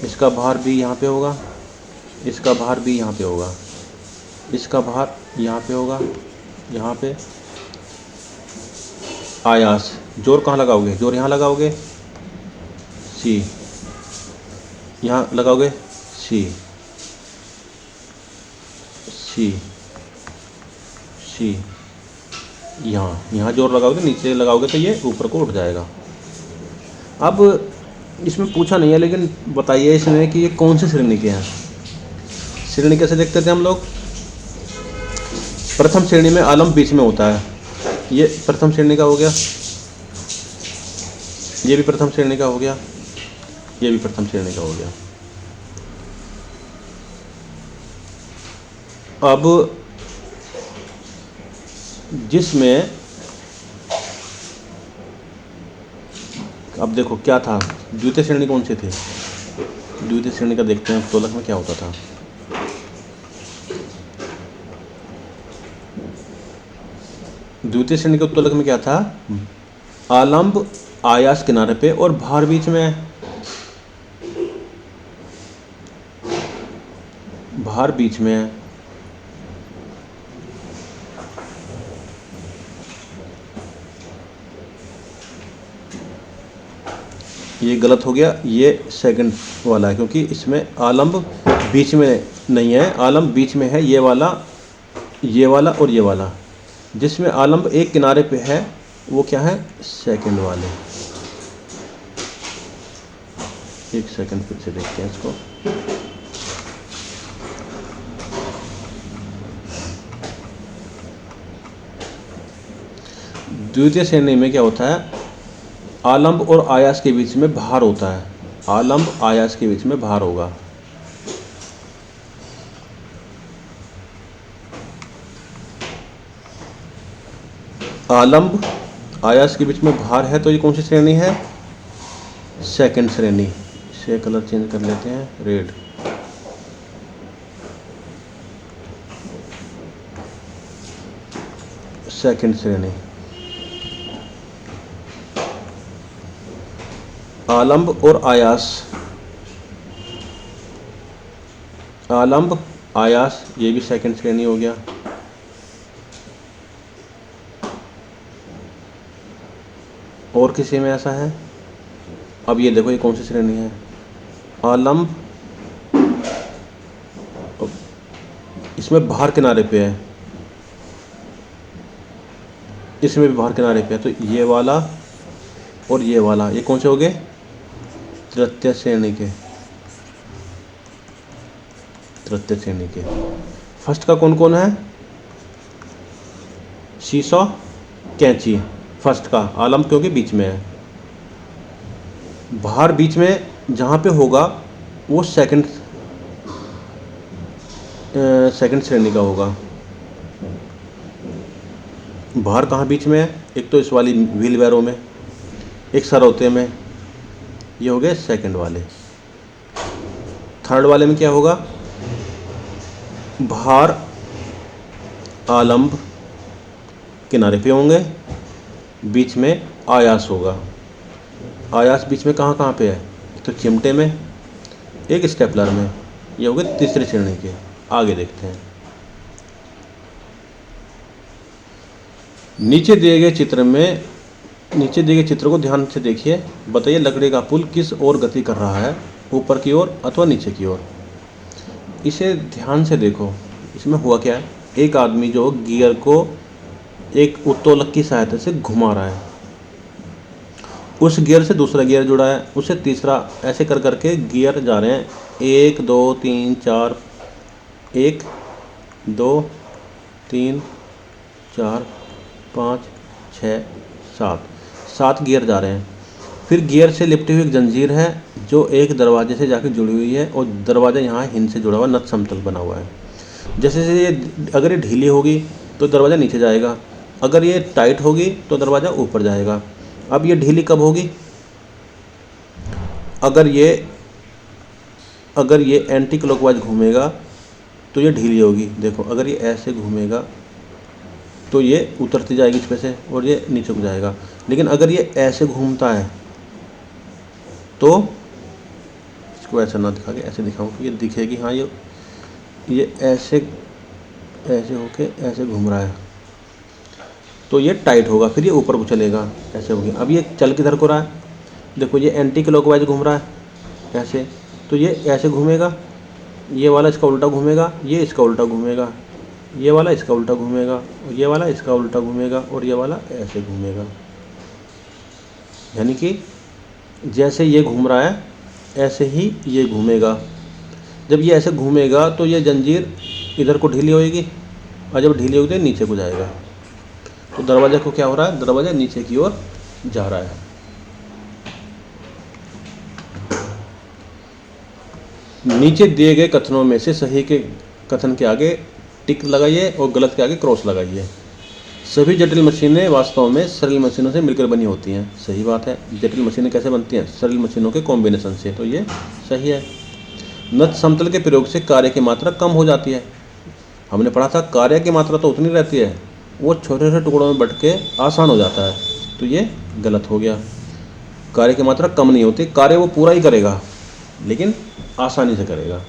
इसका भार बी यहाँ पे होगा, इसका भार बी यहाँ पे होगा, इसका भार यहाँ पे होगा, यहाँ पे। आयास, जोर कहाँ लगाओगे, जोर यहाँ लगाओगे, सी, यहाँ लगाओगे, सी, सी, सी, यहाँ जोर लगाओगे, नीचे लगाओगे तो ये ऊपर को उठ जाएगा। अब इसमें पूछा नहीं है, लेकिन बताइए इसमें कि ये कौन सी श्रेणी के हैं। श्रेणी कैसे देखते थे हम लोग, प्रथम श्रेणी में आलम्ब बीच में होता है, ये प्रथम श्रेणी का हो गया, ये भी प्रथम श्रेणी का हो गया, ये भी प्रथम श्रेणी का हो गया। अब जिसमें, अब देखो क्या था, द्वितीय श्रेणी कौन से थे, द्वितीय श्रेणी का देखते हैं उत्तोलक में क्या होता था। द्वितीय श्रेणी के उत्तोलक में क्या था, आलम्ब आयास किनारे पे और भार बीच में है, भार बीच में है। ये गलत हो गया, ये सेकंड वाला है, क्योंकि इसमें आलम्ब बीच में नहीं है, आलम्ब बीच में है, ये वाला और ये वाला। जिसमें आलम्ब एक किनारे पे है वो क्या है, सेकंड वाले। एक सेकंड फिर से देखते हैं इसको। द्वितीय श्रेणी में क्या होता है, आलम्ब और आयास के बीच में भार होता है, आलम्ब आयास के बीच में भार होगा। आलम्ब आयास के बीच में भार है, तो ये कौन सी श्रेणी है, सेकंड श्रेणी। इसे कलर चेंज कर लेते हैं, रेड। सेकंड श्रेणी। आलम्ब और आयास, आलम्ब आयास, ये भी सेकंड श्रेणी हो गया। और किसी में ऐसा है, अब ये देखो ये कौन सी श्रेणी है, आलम्ब, इसमें भार किनारे पे है, इसमें भी भार किनारे पे है, तो ये वाला और ये वाला, ये कौन से हो गए, तृतीय श्रेणी के, तृतीय श्रेणी के। फर्स्ट का कौन कौन है, सीसॉ, कैंची। फर्स्ट का आलम्ब क्योंकि बीच में है, भार बीच में जहाँ पे होगा वो सेकंड श्रेणी का होगा। भार कहाँ बीच में है, एक तो इस वाली व्हील बैरो में, एक सरौते में, ये हो गए सेकंड वाले। थर्ड वाले में क्या होगा, भार आलम्ब किनारे पे होंगे, बीच में आयास होगा। आयास बीच में कहाँ कहाँ पे है, तो चिमटे में, एक स्टेपलर में। ये हो गए तीसरी श्रेणी के। आगे देखते हैं। नीचे दिए गए चित्र को ध्यान से देखिए। बताइए लकड़ी का पुल किस ओर गति कर रहा है, ऊपर की ओर अथवा नीचे की ओर। इसे ध्यान से देखो, इसमें हुआ क्या है, एक आदमी जो गियर को एक उत्तोलक की सहायता से घुमा रहा है। उस गियर से दूसरा गियर जुड़ा है, उससे तीसरा, ऐसे कर करके गियर जा रहे हैं। 1 2 3 4, 1 2 3 4 5 6 7, 7 गियर जा रहे हैं। फिर गियर से लिपटी हुई एक जंजीर है जो एक दरवाजे से जाकर जुड़ी हुई है, और दरवाज़ा यहाँ हिंद से जुड़ा हुआ नत समतल बना हुआ है। जैसे जैसे ये, अगर ये ढीली होगी तो दरवाज़ा नीचे जाएगा, अगर ये टाइट होगी तो दरवाज़ा ऊपर जाएगा। अब ये ढीली कब होगी? अगर ये एंटी क्लॉकवाइज घूमेगा तो ये ढीली होगी। देखो, अगर ये ऐसे घूमेगा तो ये उतरती जाएगी इस पे से और ये नीचे को जाएगा। लेकिन अगर ये ऐसे घूमता है तो इसको ऐसा ना दिखा के ऐसे दिखाऊं तो ये दिखेगी, हाँ ये ऐसे होके ऐसे घूम रहा है तो ये टाइट होगा, फिर ये ऊपर को चलेगा, ऐसे होगी। अब ये चल किधर को रहा है? देखो, ये एंटी क्लॉकवाइज घूम रहा है ऐसे, तो ये ऐसे घूमेगा, ये वाला इसका उल्टा घूमेगा, ये इसका उल्टा घूमेगा, ये वाला इसका उल्टा घूमेगा, और ये वाला इसका उल्टा घूमेगा, और ये वाला ऐसे घूमेगा। यानी कि जैसे ये घूम रहा है ऐसे ही ये घूमेगा। जब ये ऐसे घूमेगा तो ये जंजीर इधर को ढीली होएगी, और जब ढीली होगी तो नीचे को जाएगा। तो दरवाजे को क्या हो रहा है? दरवाजा नीचे की ओर जा रहा है। नीचे दिए गए कथनों में से सही के कथन के आगे टिक लगाइए और गलत के आगे क्रॉस लगाइए। सभी जटिल मशीनें वास्तव में सरल मशीनों से मिलकर बनी होती हैं। सही बात है। जटिल मशीनें कैसे बनती हैं? सरल मशीनों के कॉम्बिनेशन से, तो ये सही है। नत समतल के प्रयोग से कार्य की मात्रा कम हो जाती है। हमने पढ़ा था कार्य की मात्रा तो उतनी रहती है, वो छोटे छोटे टुकड़ों में बट के आसान हो जाता है, तो ये गलत हो गया। कार्य की मात्रा कम नहीं होती, कार्य वो पूरा ही करेगा लेकिन आसानी से करेगा।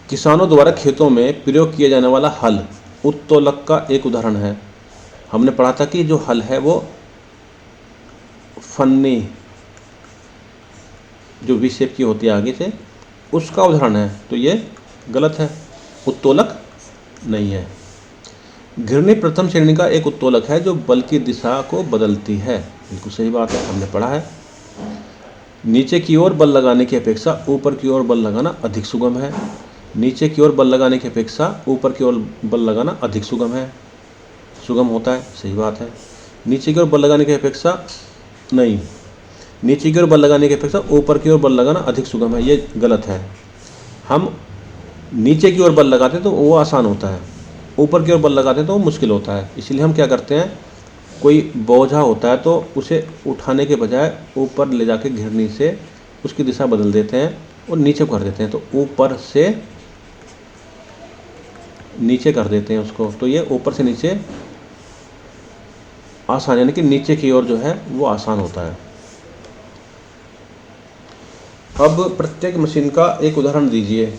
किसानों द्वारा खेतों में प्रयोग किया जाने वाला हल उत्तोलक का एक उदाहरण है। हमने पढ़ा था कि जो हल है वो फन्नी, जो वी शेप की होती है आगे से, उसका उदाहरण है, तो ये गलत है, उत्तोलक नहीं है। घिरनी प्रथम श्रेणी का एक उत्तोलक है जो बल की दिशा को बदलती है। बिल्कुल सही बात है, हमने पढ़ा है। नीचे की ओर बल लगाने की अपेक्षा ऊपर की ओर बल लगाना अधिक सुगम है। नीचे की ओर बल लगाने की अपेक्षा ऊपर की ओर बल लगाना अधिक सुगम है, सुगम होता है, सही बात है। नीचे की ओर बल लगाने की अपेक्षा नहीं, नीचे की ओर बल लगाने की अपेक्षा ऊपर की ओर बल लगाना अधिक सुगम है, ये गलत है। हम नीचे की ओर बल लगाते हैं तो वो आसान होता है, ऊपर की ओर बल लगाते हैं तो वो मुश्किल होता है। इसलिए हम क्या करते हैं, कोई बोझा होता है तो उसे उठाने के बजाय ऊपर ले जाके घिरनी से उसकी दिशा बदल देते हैं और नीचे कर देते हैं, तो ऊपर से नीचे कर देते हैं उसको, तो ये ऊपर से नीचे आसान, यानी कि नीचे की ओर जो है वो आसान होता है। अब प्रत्येक मशीन का एक उदाहरण दीजिए।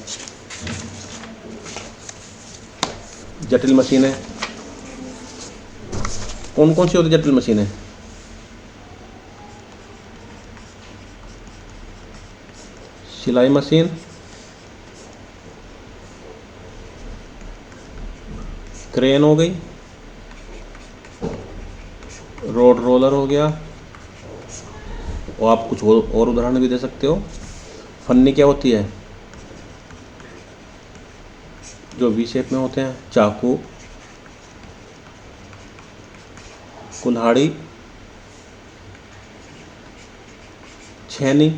जटिल मशीनें कौन कौन सी होती है? जटिल मशीनें सिलाई मशीन, क्रेन हो गई, रोड रोलर हो गया, और आप कुछ और उदाहरण भी दे सकते हो। फन्नी क्या होती है? जो वी शेप में होते हैं, चाकू, कुल्हाड़ी, छेनी।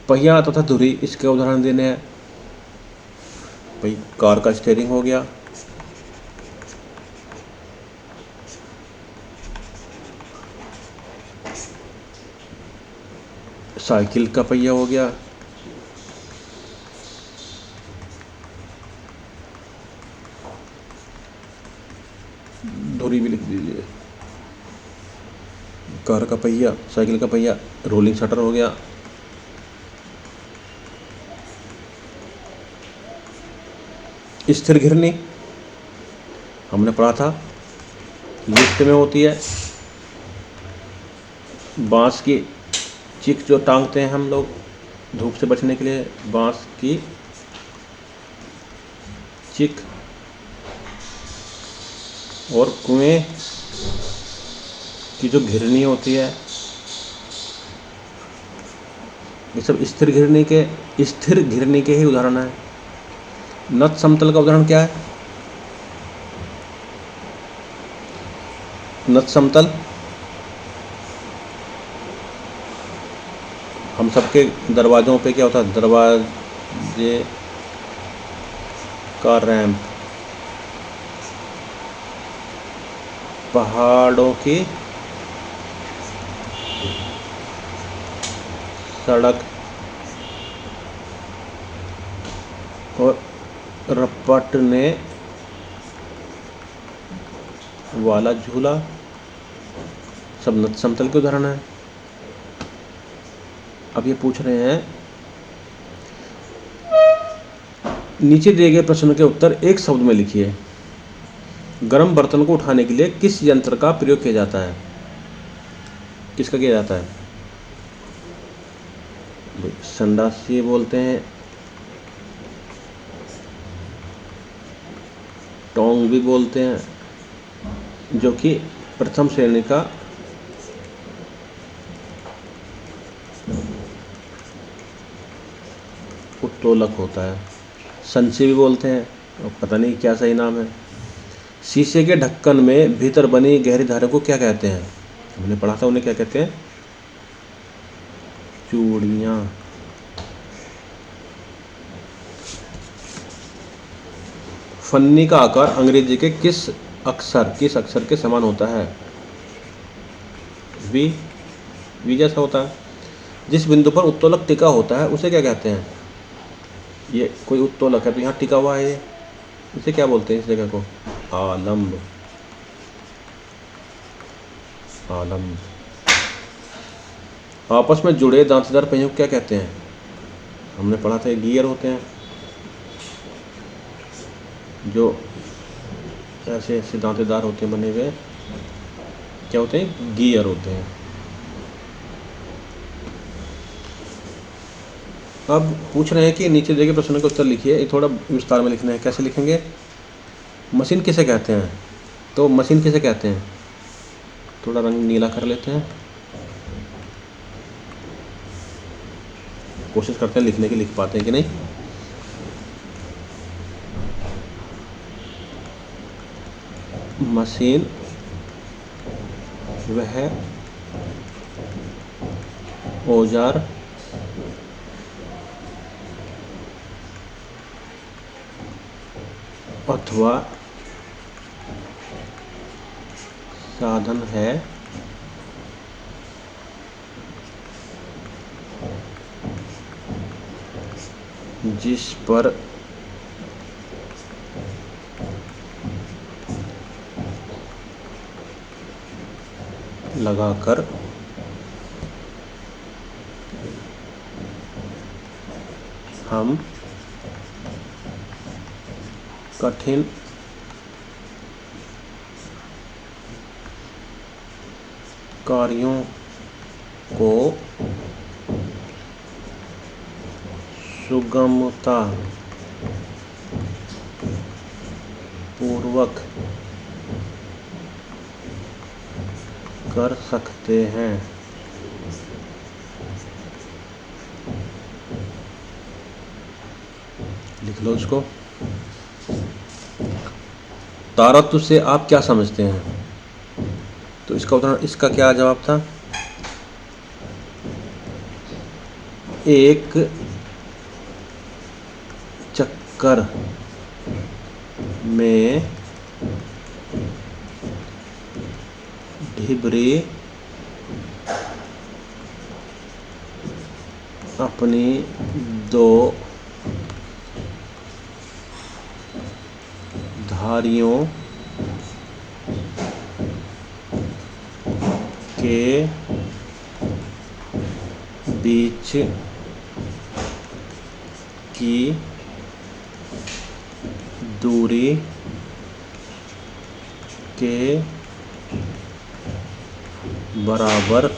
पहिया तथा धुरी इसके उदाहरण देने हैं। भाई कार का स्टीयरिंग हो गया, साइकिल का पहिया हो गया, धुरी भी लिख दीजिए। कार का पहिया, साइकिल का पहिया, रोलिंग शटर हो गया। स्थिर घिरनी हमने पढ़ा था, लिफ्ट में होती है। बांस की चिक जो टांगते हैं हम लोग धूप से बचने के लिए, बांस की चिक। और कुएं की जो घिरनी होती है, ये सब स्थिर घिरनी के ही उदाहरण है। नत समतल का उदाहरण क्या है? नत समतल हम सबके दरवाज़ों पे क्या होता है? दरवाजे का रैंप, पहाड़ों की सड़क और रपटने वाला झूला, सब नत समतल के उदाहरण है। अब ये पूछ रहे हैं, नीचे दिए गए प्रश्न के उत्तर एक शब्द में लिखिए। गर्म बर्तन को उठाने के लिए किस यंत्र का प्रयोग किया जाता है? किसका किया जाता है? संडासी बोलते हैं, टोंग भी बोलते हैं, जो कि प्रथम श्रेणी का उत्तोलक होता है। संची भी बोलते हैं, और पता नहीं क्या सही नाम है। शीशे के ढक्कन में भीतर बनी गहरी धारों को क्या कहते हैं? हमने पढ़ा था, उन्हें क्या कहते हैं? चूड़ियाँ। फन्नी का आकार अंग्रेजी के किस अक्षर के समान होता है? वी जैसा होता है। जिस बिंदु पर उत्तोलक टिका होता है उसे क्या कहते हैं? ये कोई उत्तोलक है तो यहाँ टिका हुआ है, ये इसे क्या बोलते हैं? इस जगह को आलम्ब। आपस में जुड़े दांतेदार पहियों को क्या कहते हैं? हमने पढ़ा था, गियर होते हैं। जो ऐसे ऐसे दांतेदार होते हैं बने हुए, क्या होते हैं? गियर होते हैं। अब पूछ रहे हैं कि नीचे दिए गए प्रश्नों के उत्तर लिखिए। ये थोड़ा विस्तार में लिखना है। कैसे लिखेंगे? मशीन किसे कहते हैं? तो मशीन किसे कहते हैं? थोड़ा रंग नीला कर लेते हैं, कोशिश करते हैं लिखने की, लिख पाते हैं कि नहीं। मशीन वह औजार अथवा साधन है जिस पर लगाकर हम कठिन कार्यों को सुगमता पूर्वक कर सकते हैं। लिख लो इसको। तारतम्य से आप क्या समझते हैं? तो इसका उदाहरण, इसका क्या जवाब था? एक चक्कर में ढिबरी अपनी दो धारियों के बीच की दूरी के बराबर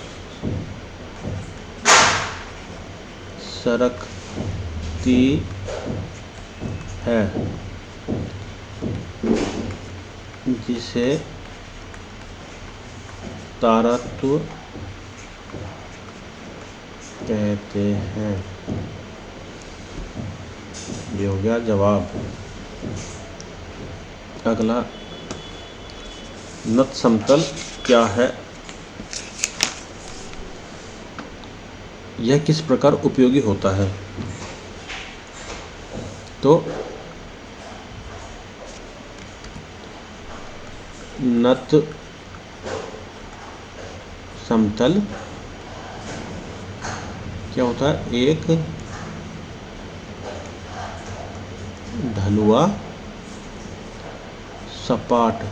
सरकती है, जिसे तारत्व कहते हैं। ये हो गया जवाब। अगला, नत समतल क्या है? यह किस प्रकार उपयोगी होता है? तो नत समतल क्या होता है? एक ढलुआ सपाट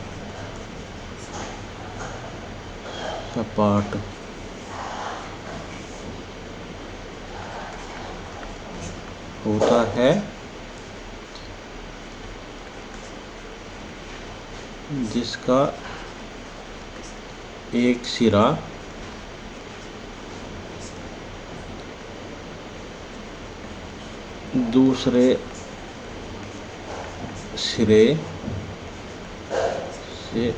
होता है जिसका एक सिरा दूसरे सिरे से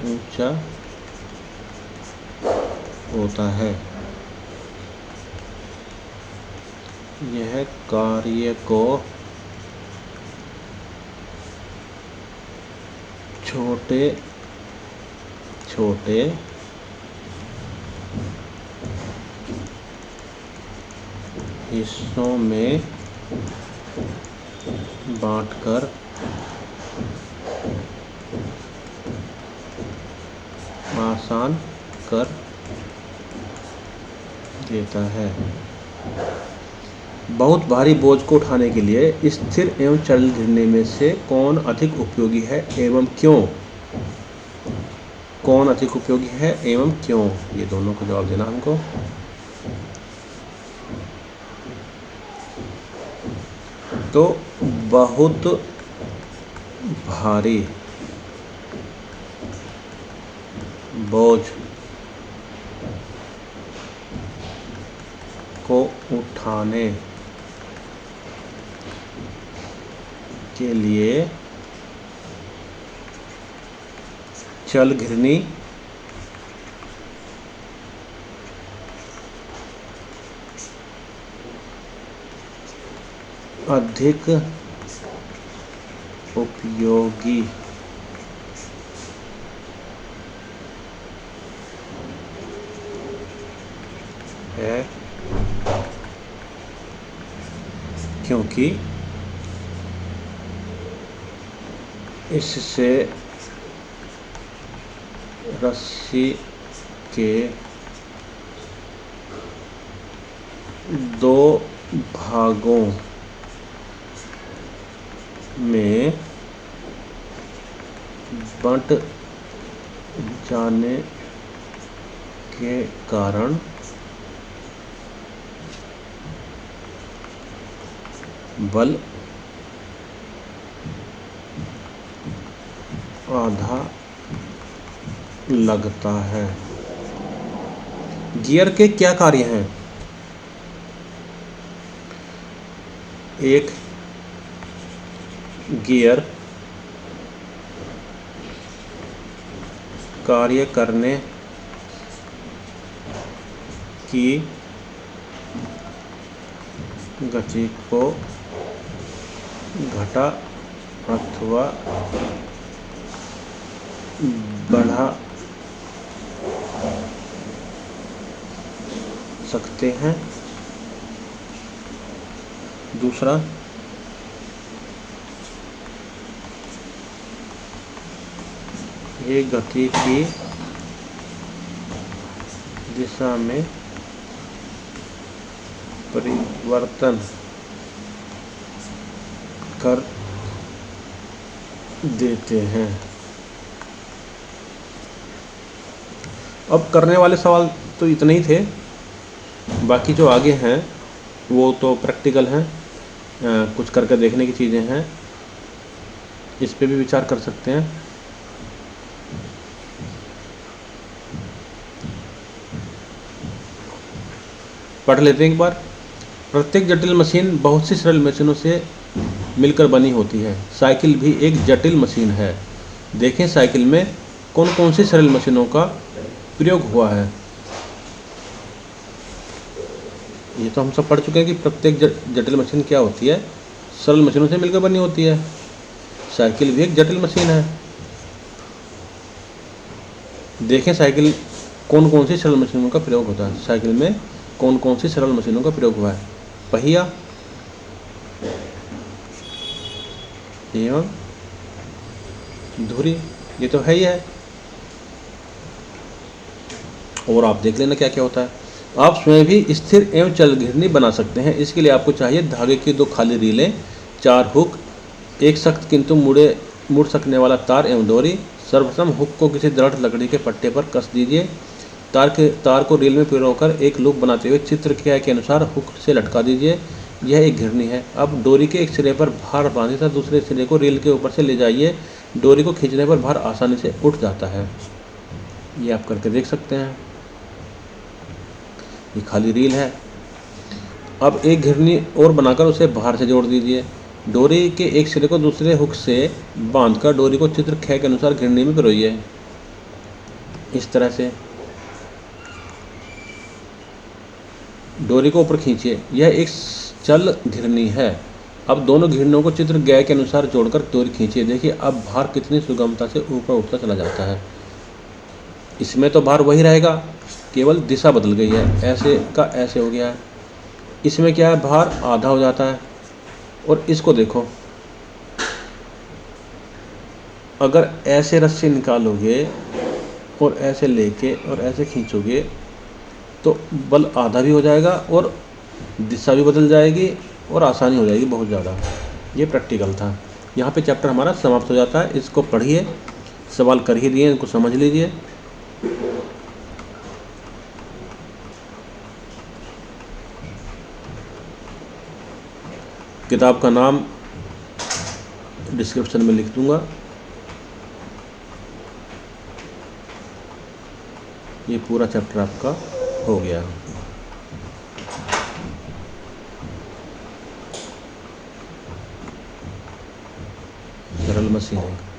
ऊंचा होता है। यह कार्य को छोटे छोटे हिस्सों में बांटकर आसान कर देता है। बहुत भारी बोझ को उठाने के लिए स्थिर एवं चल घिरने में से कौन अधिक उपयोगी है एवं क्यों? कौन अधिक उपयोगी है एवं क्यों? ये दोनों को जवाब देना हमको। तो बहुत भारी बोझ को उठाने के लिए चल घिरनी अधिक उपयोगी है, क्योंकि इससे रस्सी के दो भागों में बंट जाने के कारण बल आधा लगता है। गियर के क्या कार्य हैं? एक गियर कार्य करने की गति को घटा अथवा बढ़ा सकते हैं। दूसरा, ये गति की दिशा में परिवर्तन कर देते हैं। अब करने वाले सवाल तो इतने ही थे, बाकी जो आगे हैं वो तो प्रैक्टिकल हैं, कुछ करके देखने की चीज़ें हैं, इस पे भी विचार कर सकते हैं। पढ़ लेते हैं एक बार। प्रत्येक जटिल मशीन बहुत सी सरल मशीनों से मिलकर बनी होती है। साइकिल भी एक जटिल मशीन है। देखें साइकिल में कौन कौन सी सरल मशीनों का प्रयोग हुआ है? ये तो हम सब पढ़ चुके हैं कि प्रत्येक जटिल मशीन क्या होती है, सरल मशीनों से मिलकर बनी होती है। साइकिल भी एक जटिल मशीन है। देखें साइकिल कौन कौन सी सरल मशीनों का प्रयोग होता है। साइकिल में कौन कौन सी सरल मशीनों का प्रयोग हुआ है? पहिया एवं धुरी, ये तो है ही है। और आप देख लेना क्या क्या होता है। आप स्वयं भी स्थिर एवं चल घिरनी बना सकते हैं। इसके लिए आपको चाहिए धागे की 2 खाली रीलें, 4 हुक, एक सख्त किंतु मुड़ सकने वाला तार एवं डोरी। सर्वप्रथम हुक को किसी दृढ़ लकड़ी के पट्टे पर कस दीजिए। तार को रील में पिरोकर एक लूप बनाते हुए चित्र के अनुसार हुक से लटका दीजिए। यह एक घिरनी है। अब डोरी के एक सिरे पर भार बांधिए तथा दूसरे सिरे को रील के ऊपर से ले जाइए। डोरी को खींचने पर भार आसानी से उठ जाता है। ये आप करके देख सकते हैं। ये खाली रील है। अब एक घिरनी और बनाकर उसे बाहर से जोड़ दीजिए। डोरी के एक सिरे को दूसरे हुक से बांधकर डोरी को चित्र ख के अनुसार घिरनी में पिरोइए। इस तरह से डोरी को ऊपर खींचिए। यह एक चल घिरनी है। अब दोनों घिरनियों को चित्र ग के अनुसार जोड़कर डोरी खींचिए। देखिए अब भार कितनी सुगमता से ऊपर उठता चला जाता है। इसमें तो भार वही रहेगा, केवल दिशा बदल गई है, ऐसे का ऐसे हो गया है। इसमें क्या है, भार आधा हो जाता है। और इसको देखो, अगर ऐसे रस्सी निकालोगे और ऐसे लेके और ऐसे खींचोगे तो बल आधा भी हो जाएगा और दिशा भी बदल जाएगी और आसानी हो जाएगी बहुत ज़्यादा। ये प्रैक्टिकल था। यहाँ पे चैप्टर हमारा समाप्त हो जाता है। इसको पढ़िए, सवाल कर ही दिए, इनको समझ लीजिए। किताब का नाम डिस्क्रिप्शन में लिख दूंगा। ये पूरा चैप्टर आपका हो गया। सरल मशीन है।